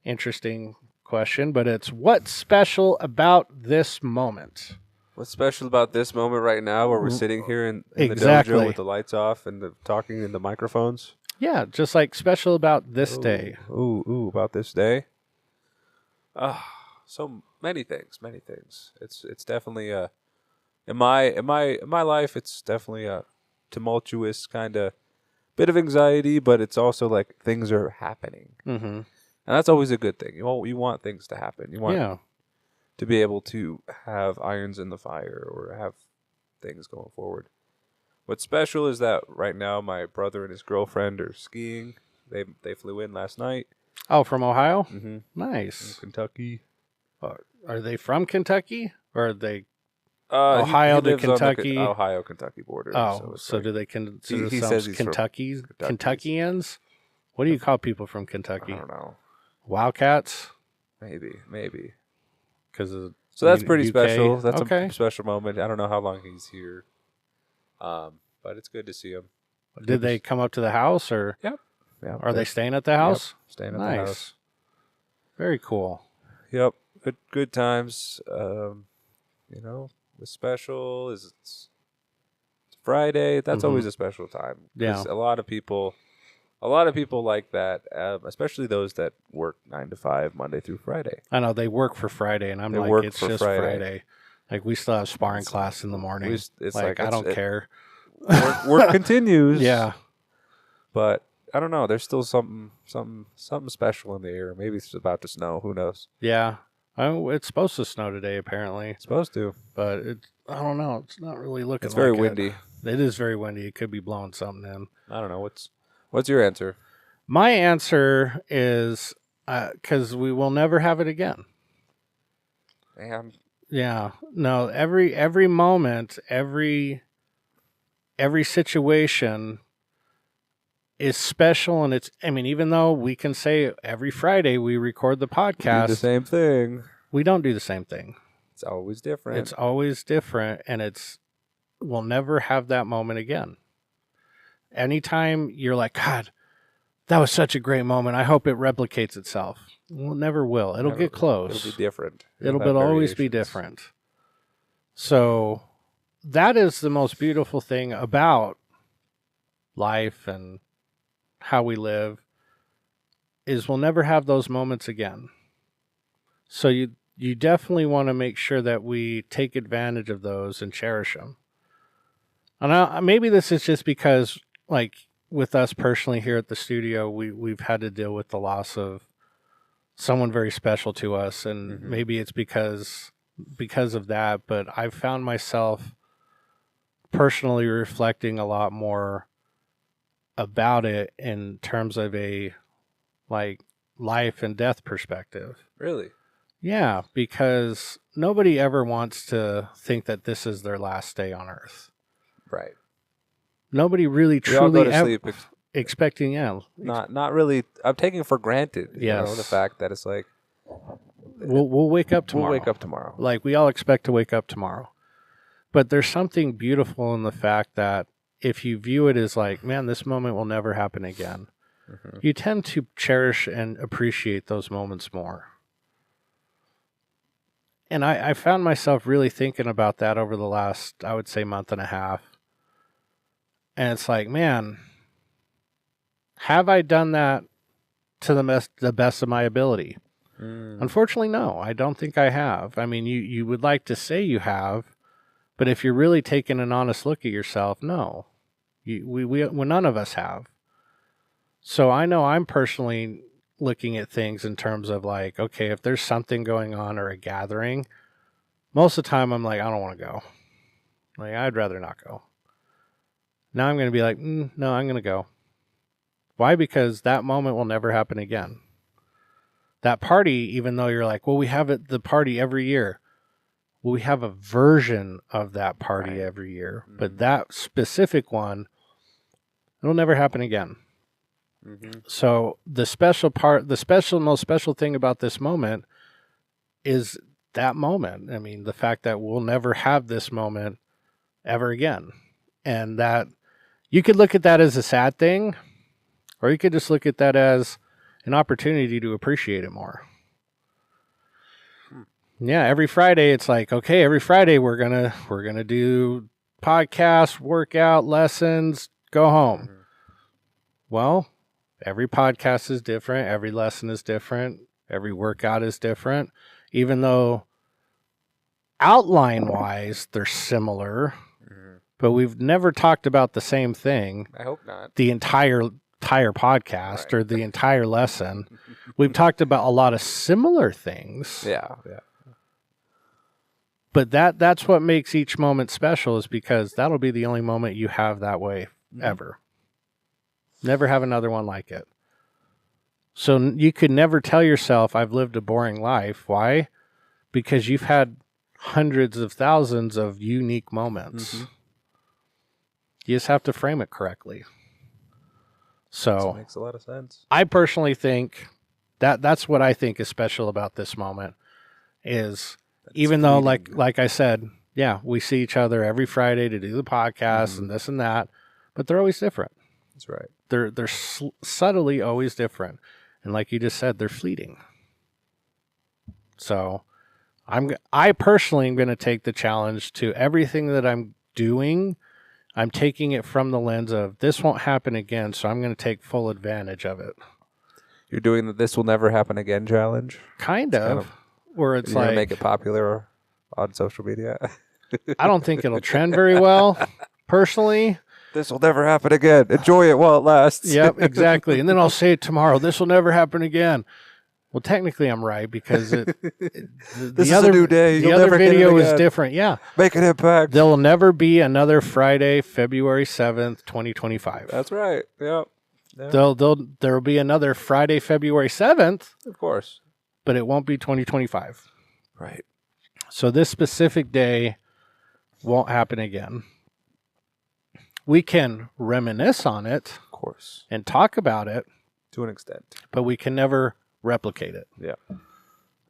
interesting question, but it's what's special about this moment? What's special about this moment right now where we're sitting here in the dojo with the lights off and talking in the microphones? Yeah, just like special about this day. About this day? So many things. It's definitely in my life it's definitely a tumultuous kind of bit of anxiety, but it's also like things are happening. Mm-hmm. And that's always a good thing. You want things to happen. You want to be able to have irons in the fire or have things going forward. What's special is that right now my brother and his girlfriend are skiing. They flew in last night. Oh, from Ohio? Mm-hmm. Nice. From Kentucky. Are they from Kentucky? Or are they Ohio to Kentucky? Ohio-Kentucky border. Oh, so do they consider themselves Kentuckians? What do you call people from Kentucky? I don't know. Wildcats? Maybe. So that's pretty UK? special. That's a special moment. I don't know how long he's here, but it's good to see him. Did they come up to the house or? Yep. Are they staying at the house? Yep, staying at the house. Very cool. Yep. Good times. What's special is it's Friday. That's always a special time. Yeah. A lot of people like that, especially those that work 9 to 5 Monday through Friday. I know they work for Friday, and I'm like, it's just Friday. Like we still have sparring class in the morning. It's like I don't care. Work continues. Yeah. But I don't know. There's still something special in the air. Maybe it's about to snow. Who knows? Yeah. It's supposed to snow today, apparently. It's supposed to. But I don't know. It's not really looking It's very like windy. It is very windy. It could be blowing something in. I don't know. What's your answer? My answer is because we will never have it again. Man. Yeah. No, every moment, every situation is special, and even though we can say every Friday we record the podcast, do the same thing. We don't do the same thing. It's always different. It's always different, and we'll never have that moment again. Anytime you're like, God, that was such a great moment. I hope it replicates itself. Well, it never will. It'll get close. It'll be different. It'll always be different. So that is the most beautiful thing about life and how we live, is we'll never have those moments again. So you definitely want to make sure that we take advantage of those and cherish them. And maybe this is just because, like, with us personally here at the studio, we've had to deal with the loss of someone very special to us, and maybe it's because of that. But I've found myself personally reflecting a lot more about it in terms of a like life and death perspective. Really? Yeah, because nobody ever wants to think that this is their last day on Earth. Right. Nobody really truly expecting, Not really. I'm taking for granted, the fact that it's like we'll wake up tomorrow. We'll wake up tomorrow. Like, we all expect to wake up tomorrow. But there's something beautiful in the fact that if you view it as like, man, this moment will never happen again, you tend to cherish and appreciate those moments more. And I found myself really thinking about that over the last, I would say, month and a half. And it's like, man, have I done that to the best of my ability? Unfortunately, no, I don't think I have. I mean, you would like to say you have, but if you're really taking an honest look at yourself, no, we none of us have. So I know I'm personally looking at things in terms of like, okay, if there's something going on or a gathering, most of the time I'm like, I don't want to go. Like, I'd rather not go. Now I'm going to be like, no, I'm going to go. Why? Because that moment will never happen again. That party, even though you're like, well, we have the party every year. Well, we have a version of that party every year. But that specific one, it'll never happen again. So the most special thing about this moment is that moment. I mean, the fact that we'll never have this moment ever again. And that you could look at that as a sad thing, or you could just look at that as an opportunity to appreciate it more. Yeah, every Friday it's like, okay, every Friday we're gonna do podcasts, workout, lessons, go home. Well, every podcast is different, every lesson is different, every workout is different, even though outline-wise they're similar, but we've never talked about the same thing. I hope not. The entire podcast or the entire lesson. We've talked about a lot of similar things. Yeah. But that's what makes each moment special, is because that'll be the only moment you have that way ever. Never have another one like it. So you could never tell yourself, I've lived a boring life. Why? Because you've had hundreds of thousands of unique moments. You just have to frame it correctly. So that makes a lot of sense. I personally think that's what I think is special about this moment, is even though, like I said, yeah, we see each other every Friday to do the podcast and this and that, but they're always different. That's right. They're subtly always different. And like you just said, they're fleeting. So I personally am going to take the challenge to everything that I'm doing. I'm taking it from the lens of this won't happen again, so I'm going to take full advantage of it. You're doing the "this will never happen again" challenge? Kind of. Where it's like, make it popular on social media? I don't think it'll trend very well, personally. This will never happen again. Enjoy it while it lasts. Yep, exactly. And then I'll say it tomorrow. This will never happen again. Well, technically, I'm right because this is a new day. The other video is different. Yeah. Make an impact. There will never be another Friday, February 7th, 2025. That's right. Yep. There will be another Friday, February 7th. Of course. But it won't be 2025. Right. So this specific day won't happen again. We can reminisce on it. Of course. And talk about it. To an extent. But we can never replicate it. Yeah.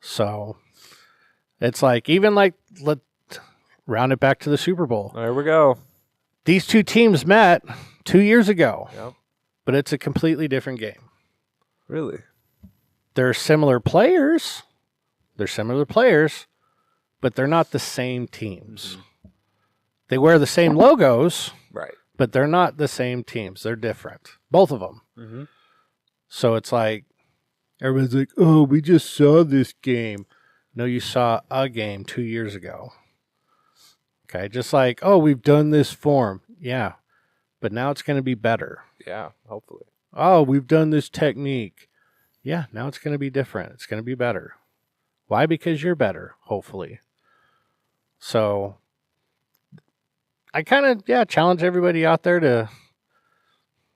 So it's like, even like, let's round it back to the Super Bowl. There we go. These two teams met 2 years ago. Yep. But it's a completely different game. Really? They're similar players. But they're not the same teams. Mm-hmm. They wear the same logos. Right. But they're not the same teams. They're different. Both of them. Mm-hmm. So it's like, everybody's like, oh, we just saw this game. No, you saw a game 2 years ago. Okay, just like, oh, we've done this form. Yeah, but now it's going to be better. Yeah, hopefully. Oh, we've done this technique. Yeah, now it's going to be different. It's going to be better. Why? Because you're better, hopefully. So I kind of, challenge everybody out there to,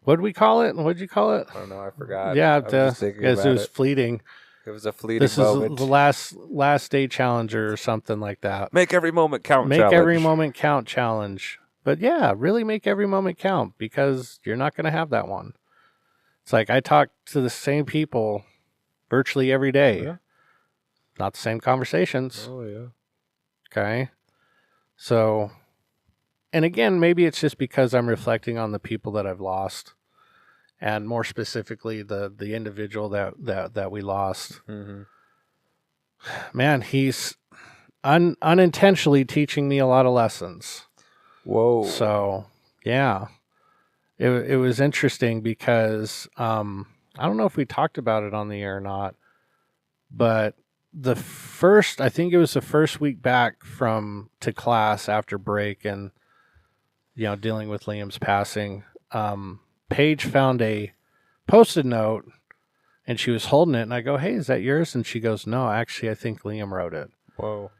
what did we call it? What'd you call it? I don't know. I forgot. Yeah, because it was fleeting. It was a fleeting moment. This is the last day challenger or something like that. Make every moment count challenge. Make every moment count challenge. But yeah, really make every moment count because you're not going to have that one. It's like I talk to the same people virtually every day. Yeah. Not the same conversations. Oh, yeah. Okay. So, and again, maybe it's just because I'm reflecting on the people that I've lost. And more specifically, the individual that we lost. Mm-hmm. Man, he's unintentionally teaching me a lot of lessons. Whoa. So, yeah. It was interesting because I don't know if we talked about it on the air or not, but I think it was the first week back to class after break and, dealing with Liam's passing, Paige found a Post-it note and she was holding it and I go, hey, is that yours? And she goes, no, actually, I think Liam wrote it. Whoa.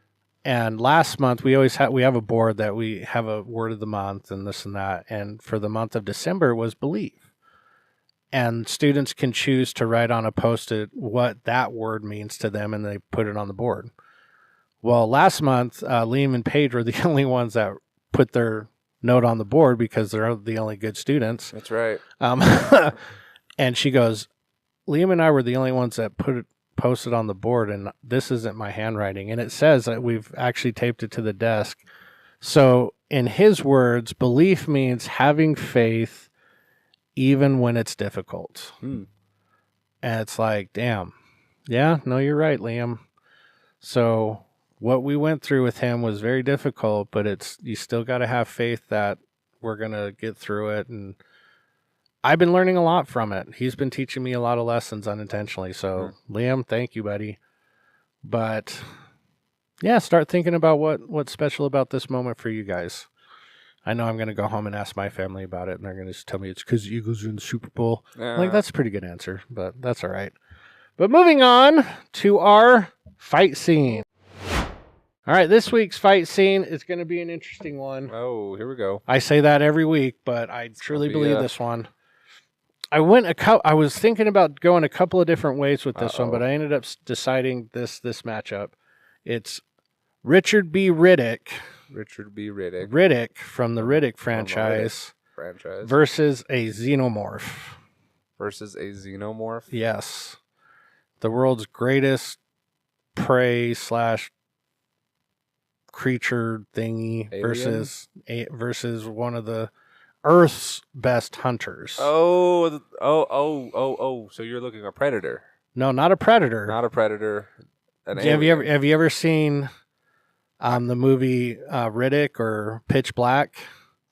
And last month we have a board that we have a word of the month and this and that. And for the month of December was believe. And students can choose to write on a Post-it what that word means to them and they put it on the board. Well, last month, Liam and Paige were the only ones that put their note on the board because they're the only good students. That's right. And she goes, Liam and I were the only ones that posted on the board, and this isn't my handwriting. And it says that we've actually taped it to the desk. So in his words, belief means having faith even when it's difficult. And it's like, damn. Yeah, no, you're right, Liam. So what we went through with him was very difficult, but you still got to have faith that we're going to get through it. And I've been learning a lot from it. He's been teaching me a lot of lessons unintentionally. So, Liam, thank you, buddy. But, yeah, start thinking about what's special about this moment for you guys. I know I'm going to go home and ask my family about it, and they're going to just tell me it's because the Eagles are in the Super Bowl. Like, that's a pretty good answer, but that's all right. But moving on to our fight scene. All right, this week's fight scene is going to be an interesting one. Oh, here we go. I say that every week, but I truly believe this one. I was thinking about going a couple of different ways with this one, but I ended up deciding this matchup. It's Richard B. Riddick. Riddick from the Riddick franchise. Versus a Xenomorph. Yes. The world's greatest prey / creature thingy. Alien? versus one of the Earth's best hunters. So you're looking at a predator? No, not a predator. Not a predator. Have you ever seen the movie Riddick or Pitch Black?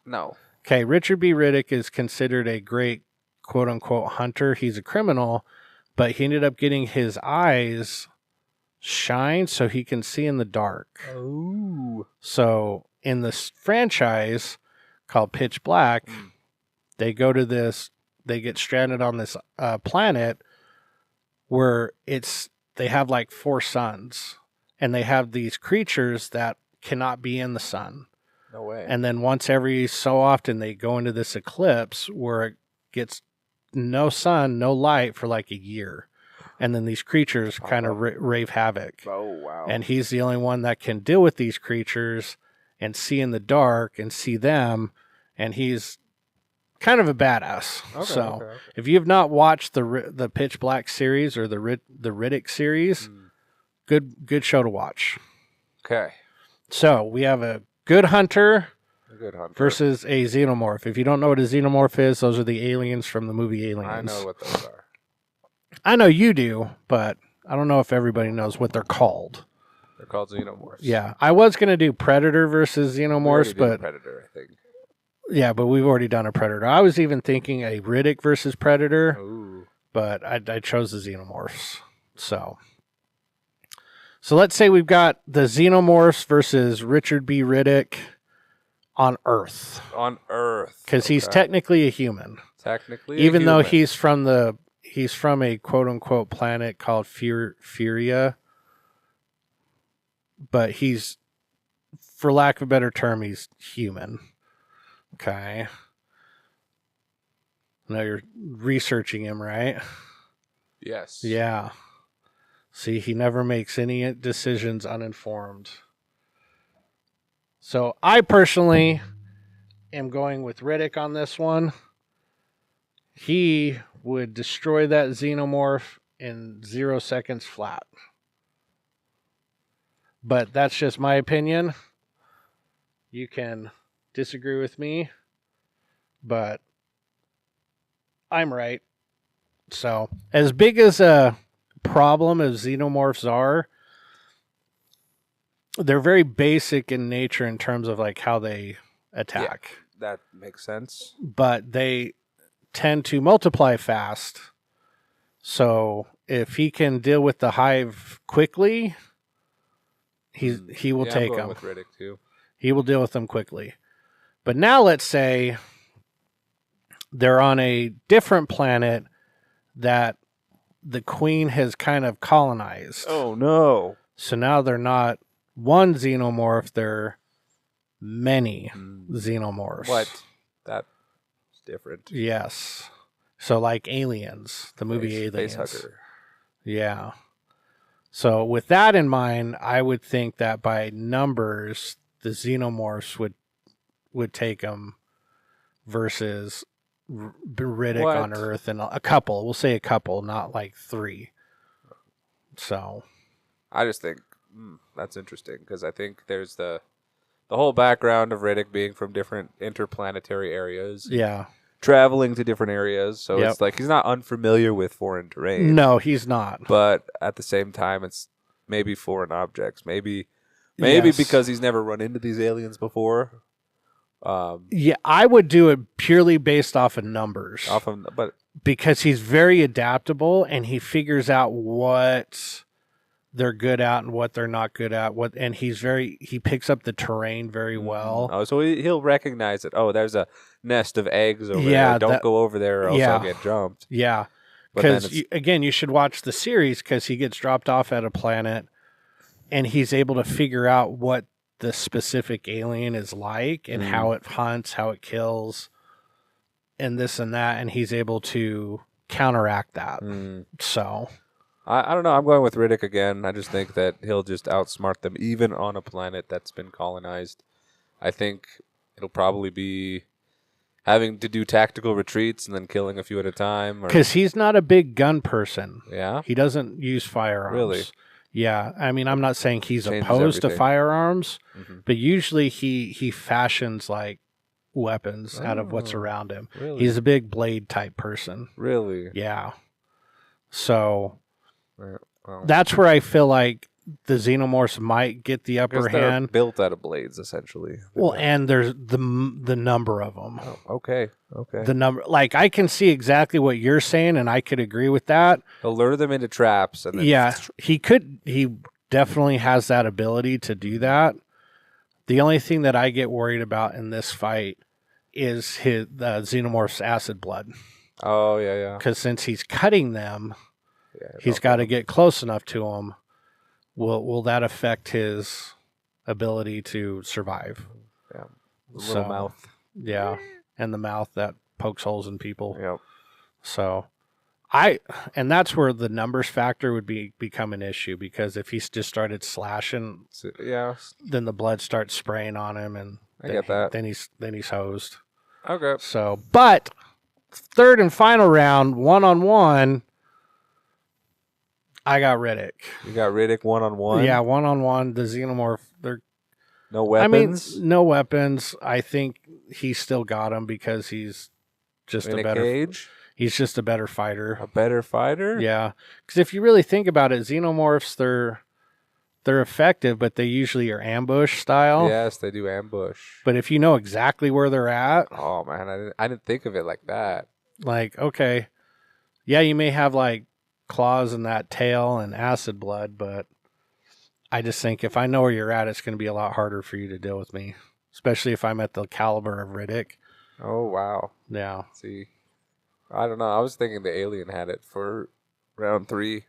No. Okay, Richard B. Riddick is considered a great quote unquote hunter. He's a criminal, but he ended up getting his eyes shine so he can see in the dark. Oh. So in this franchise called Pitch Black, they go to this, they get stranded on this planet where they have like 4 suns, and they have these creatures that cannot be in the sun. No way. And then once every so often they go into this eclipse where it gets no sun, no light for like a year. And then these creatures kind of rave havoc. Oh, wow. And he's the only one that can deal with these creatures and see in the dark and see them. And he's kind of a badass. Okay. If you have not watched the Pitch Black series or the Riddick series, good show to watch. Okay. So we have a good hunter versus a xenomorph. If you don't know what a xenomorph is, those are the aliens from the movie Aliens. I know what those are. I know you do, but I don't know if everybody knows what they're called. They're called xenomorphs. Yeah, I was going to do Predator versus xenomorphs, but Predator, I think. Yeah, but we've already done a Predator. I was even thinking a Riddick versus Predator, but I chose the xenomorphs. So let's say we've got the xenomorphs versus Richard B. Riddick on Earth. On Earth, because he's technically a human. Even though he's from a quote unquote planet called Furia, but he's, for lack of a better term, he's human. Okay. Now you're researching him, right? Yes. Yeah. See, he never makes any decisions uninformed. So I personally am going with Riddick on this one. He would destroy that xenomorph in 0 seconds flat. But that's just my opinion. You can disagree with me, but I'm right. So, as big as a problem as xenomorphs are, they're very basic in nature in terms of like how they attack. Yeah, that makes sense. But they tend to multiply fast. So, if he can deal with the hive quickly, he will take them. With Riddick too. He will deal with them quickly. But now let's say they're on a different planet that the queen has kind of colonized. Oh, no. So now they're not one xenomorph, they're many xenomorphs. What? That's different. Yes. So like Aliens, the movie Aliens. Facehugger. Yeah. So with that in mind, I would think that by numbers, the xenomorphs would take him versus Riddick on Earth, and a couple. We'll say a couple, not like 3. So I just think that's interesting because I think there's the whole background of Riddick being from different interplanetary areas. Yeah. Traveling to different areas. So it's like he's not unfamiliar with foreign terrain. No, he's not. But at the same time, it's maybe foreign objects. Maybe because he's never run into these aliens before. Yeah, I would do it purely based off of numbers. But because he's very adaptable and he figures out what they're good at and what they're not good at. And he picks up the terrain very well. Oh, so he'll recognize it. Oh, there's a nest of eggs over there. Don't go over there or else I'll get jumped. Yeah. Because, again, you should watch the series because he gets dropped off at a planet and he's able to figure out what the specific alien is like and how it hunts, how it kills, and this and that. And he's able to counteract that. So I don't know. I'm going with Riddick again. I just think that he'll just outsmart them even on a planet that's been colonized. I think it'll probably be having to do tactical retreats and then killing a few at a time. Because he's not a big gun person. Yeah? He doesn't use firearms. Really? Yeah. I mean, I'm not saying he's opposed to firearms, but usually he fashions like weapons out of what's around him. Really? He's a big blade type person. Really? Yeah. So that's where I feel like the xenomorphs might get the upper hand. Built out of blades, essentially. Well, and there's the number of them. Oh, okay. The number, like I can see exactly what you're saying, and I could agree with that. He'll lure them into traps, and then he could. He definitely has that ability to do that. The only thing that I get worried about in this fight is his Xenomorph's acid blood. Oh, yeah. Because since he's cutting them, he's got to get close enough to them. Will that affect his ability to survive? Yeah. Little mouth. Yeah. And the mouth that pokes holes in people. Yep. So and that's where the numbers factor would become an issue, because if he's just started slashing, then the blood starts spraying on him, and I get that. Then he's hosed. Okay. So, but third and final round, 1-on-1, I got Riddick. You got Riddick 1-on-1? Yeah, 1-on-1. The Xenomorph, they're no weapons. No weapons. I think he still got him because he's just in a cage. He's just a better fighter. A better fighter? Yeah. Because if you really think about it, Xenomorphs, they're effective, but they usually are ambush style. Yes, they do ambush. But if you know exactly where they're at. Oh, man, I didn't think of it like that. Like, okay. Yeah, you may have like claws in that tail and acid blood, but I just think if I know where you're at, it's going to be a lot harder for you to deal with me. Especially if I'm at the caliber of Riddick. Oh, wow. Yeah. See. I don't know. I was thinking the alien had it for round 3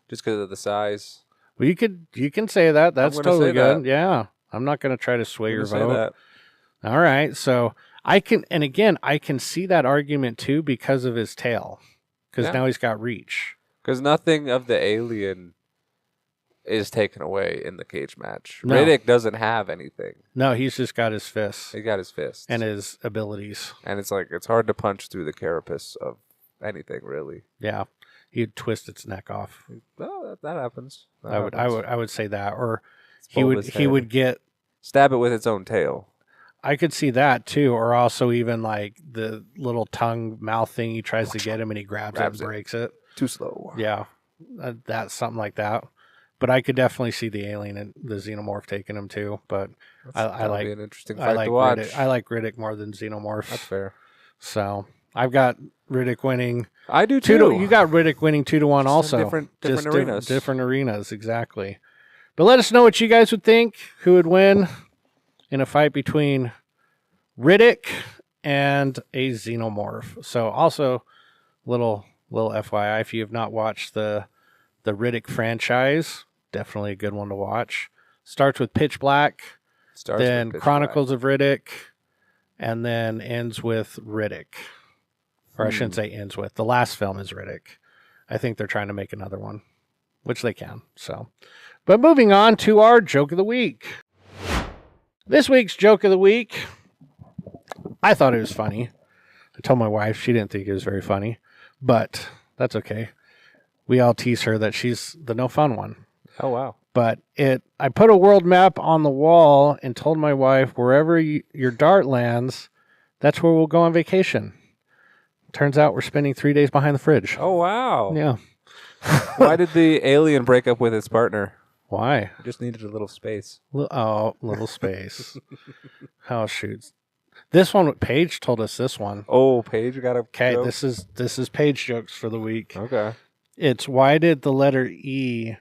just because of the size. Well, you can say that. That's totally good. That. Yeah. I'm not going to try to sway your vote. That. All right. So I can see that argument too because of his tail. Because now he's got reach. Because nothing of the alien is taken away in the cage match. No. Riddick doesn't have anything. No, he's just got his fists. He got his fists. And his abilities. And it's like, it's hard to punch through the carapace of anything, really. Yeah. He'd twist its neck off. Oh, that happens. I would say that. Or he would get... Stab it with its own tail. I could see that too. Or also even like the little tongue mouth thing, he tries to get him and he grabs it and breaks it. Too slow. Yeah. That's something like that. But I could definitely see the alien and the Xenomorph taking him too. But I like be an interesting fight to watch. Riddick. I like Riddick more than Xenomorph. That's fair. So I've got Riddick winning. I do too. You got Riddick winning 2-1 also. Different arenas. Different arenas, exactly. But let us know what you guys would think. Who would win in a fight between Riddick and a Xenomorph? So also, little FYI, if you have not watched the Riddick franchise, definitely a good one to watch. Starts with Pitch Black, then Chronicles of Riddick, and then ends with Riddick. Or I shouldn't say ends with. The last film is Riddick. I think they're trying to make another one, which they can. So, but moving on to our joke of the week. This week's joke of the week, I thought it was funny. I told my wife she didn't think it was very funny, but that's okay. We all tease her that she's the no fun one. Oh, wow. But I put a world map on the wall and told my wife, wherever your dart lands, that's where we'll go on vacation. Turns out we're spending 3 days behind the fridge. Oh, wow. Yeah. Why did the alien break up with its partner? Why? It just needed a little space. Little space. Oh, shoot. This one, Paige told us this one. Oh, Paige got a Okay, joke? this is Paige jokes for the week. Okay. It's why did the letter E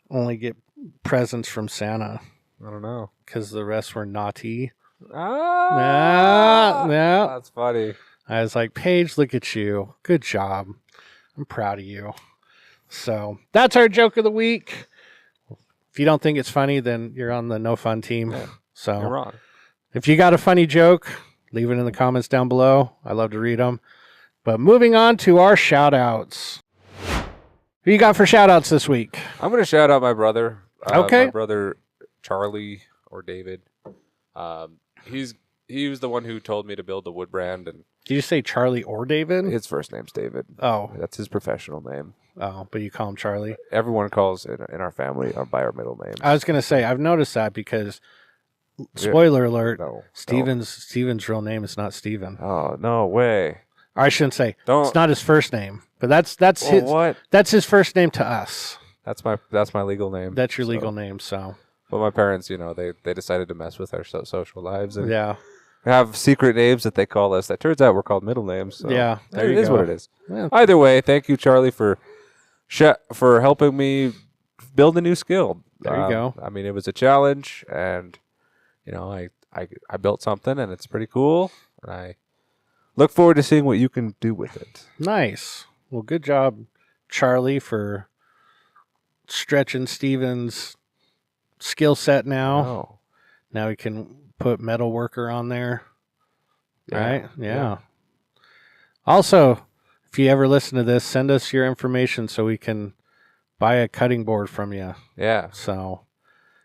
only get presents from Santa? I don't know. Because the rest were naughty. Yeah. That's funny. I was like, Paige, look at you. Good job. I'm proud of you. So that's our joke of the week. If you don't think it's funny, then you're on the no fun team. Yeah, so you're wrong. If you got a funny joke, leave it in the comments down below. I love to read them. But moving on to our shout outs. Who you got for shout outs this week? I'm going to shout out my brother. Okay. My brother, Charlie or David. He was the one who told me to build the wood brand. And did you say Charlie or David? His first name's David. Oh. That's his professional name. Oh, but you call him Charlie? Everyone calls in our family by our middle names. I was going to say, I've noticed that because, spoiler alert, no. Steven's real name is not Steven. Oh, no way. Or I shouldn't say, it's not his first name. But that's his first name to us. That's my legal name. That's your legal name, so. But my parents, they decided to mess with our social lives and have secret names that they call us. That turns out we're called middle names. So yeah, there it is what it is. Yeah. Either way, thank you, Charlie, for helping me build a new skill. There you go. I mean, it was a challenge, and I built something, and it's pretty cool. And I look forward to seeing what you can do with it. Nice. Well, good job, Charlie, for stretching Stephen's skill set now. Oh. Now we can put metal worker on there. Right? Yeah. Also, if you ever listen to this, send us your information so we can buy a cutting board from you. Yeah. So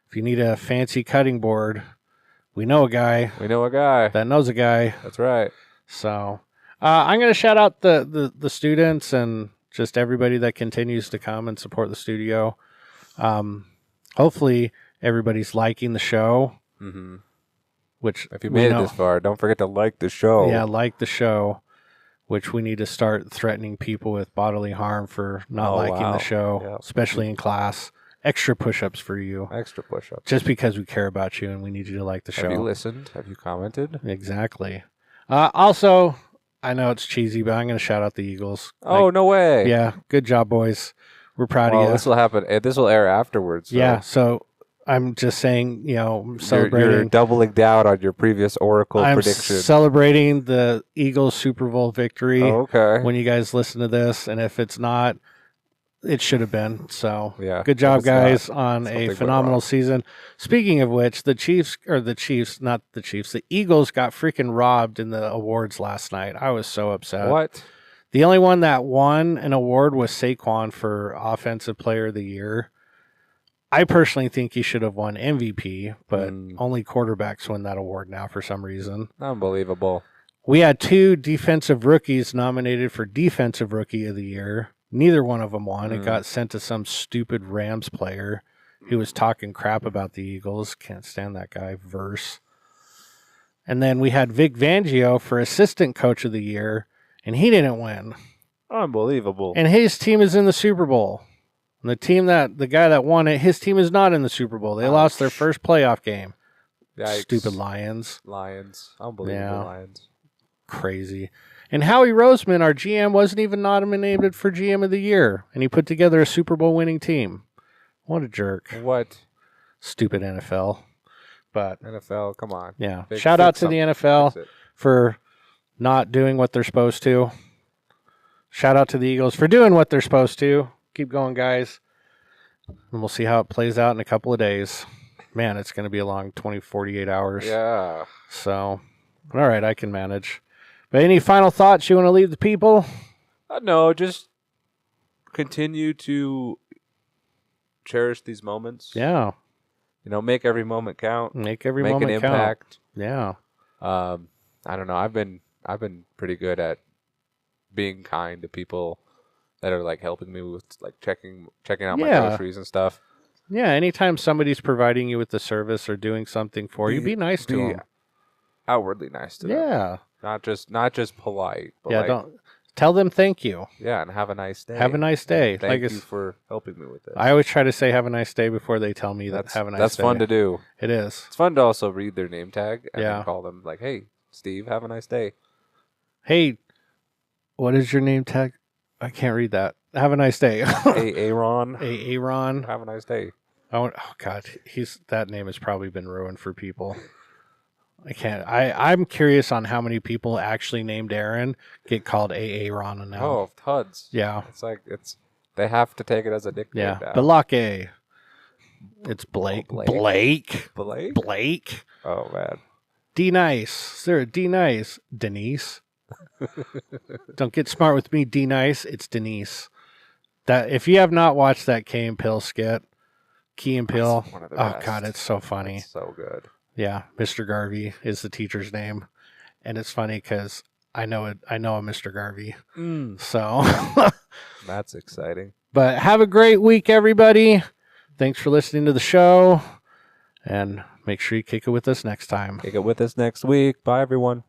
if you need a fancy cutting board, we know a guy. We know a guy. That knows a guy. That's right. So I'm going to shout out the students and just everybody that continues to come and support the studio. Hopefully everybody's liking the show. Mm-hmm. Which if you made it this far, don't forget to like the show. Yeah, like the show. Which we need to start threatening people with bodily harm for not liking the show, especially in class. Extra push-ups for you. Extra push-ups. Just because we care about you and we need you to like the show. Have you listened? Have you commented? Exactly. Also, I know it's cheesy, but I'm going to shout out the Eagles. Oh, no way. Yeah, good job, boys. We're proud of you. This will happen. This will air afterwards. So. Yeah, so I'm just saying, celebrating. You're doubling down on your previous Oracle prediction. I'm celebrating the Eagles Super Bowl victory. Oh, okay. When you guys listen to this, and if it's not, it should have been. So, yeah, good job, guys, on a phenomenal season. Speaking of which, the Eagles got freaking robbed in the awards last night. I was so upset. What? The only one that won an award was Saquon for Offensive Player of the Year. I personally think he should have won MVP, but only quarterbacks win that award now for some reason. Unbelievable. We had 2 defensive rookies nominated for Defensive Rookie of the Year. Neither one of them won. It got sent to some stupid Rams player who was talking crap about the Eagles. Can't stand that guy, Verse. And then we had Vic Fangio for Assistant Coach of the Year, and he didn't win. Unbelievable. And his team is in the Super Bowl. And the guy that won it, his team is not in the Super Bowl. They lost their first playoff game. Yikes. Stupid Lions. Unbelievable Lions. Crazy. And Howie Roseman, our GM, wasn't even nominated for GM of the Year. And he put together a Super Bowl winning team. What a jerk. What? Stupid NFL. But NFL, come on. Yeah. Shout out to the NFL for not doing what they're supposed to. Shout out to the Eagles for doing what they're supposed to. Keep going, guys. And we'll see how it plays out in a couple of days. Man, it's going to be a long 48 hours. Yeah. So, all right, I can manage. But any final thoughts you want to leave the people? No, just continue to cherish these moments. Yeah. Make every moment count. Make an impact. Yeah. I don't know. I've been pretty good at being kind to people that are like helping me with like checking out my groceries and stuff. Yeah, anytime somebody's providing you with the service or doing something for you, be nice to them. Outwardly nice to them. Yeah. Not just polite. But don't tell them thank you. Yeah, and have a nice day. Have a nice day. Thank you for helping me with this. I always try to say have a nice day before they tell me that have a nice day. That's fun to do. It is. It's fun to also read their name tag and then call them like, hey, Steve, have a nice day. Hey, what is your name tag? I can't read that. Have a nice day. Aaron. Aaron. Have a nice day. Oh God, that name has probably been ruined for people. I can't. I'm curious on how many people actually named Aaron get called Aaron now. Oh, Tuds. Yeah. They have to take it as a nickname. Yeah. Now. Balake. It's Blake. Oh, Blake. Oh man. D nice. Is there a D nice? Denise. Don't get smart with me, D nice. It's Denise. That if you have not watched that Key and Peele skit, Key and Peele. Oh God, it's so funny. It's so good. Yeah, Mr. Garvey is the teacher's name, and it's funny because I know a Mr. Garvey. So that's exciting. But have a great week, everybody. Thanks for listening to the show, and make sure you kick it with us next time. Kick it with us next week. Bye, everyone.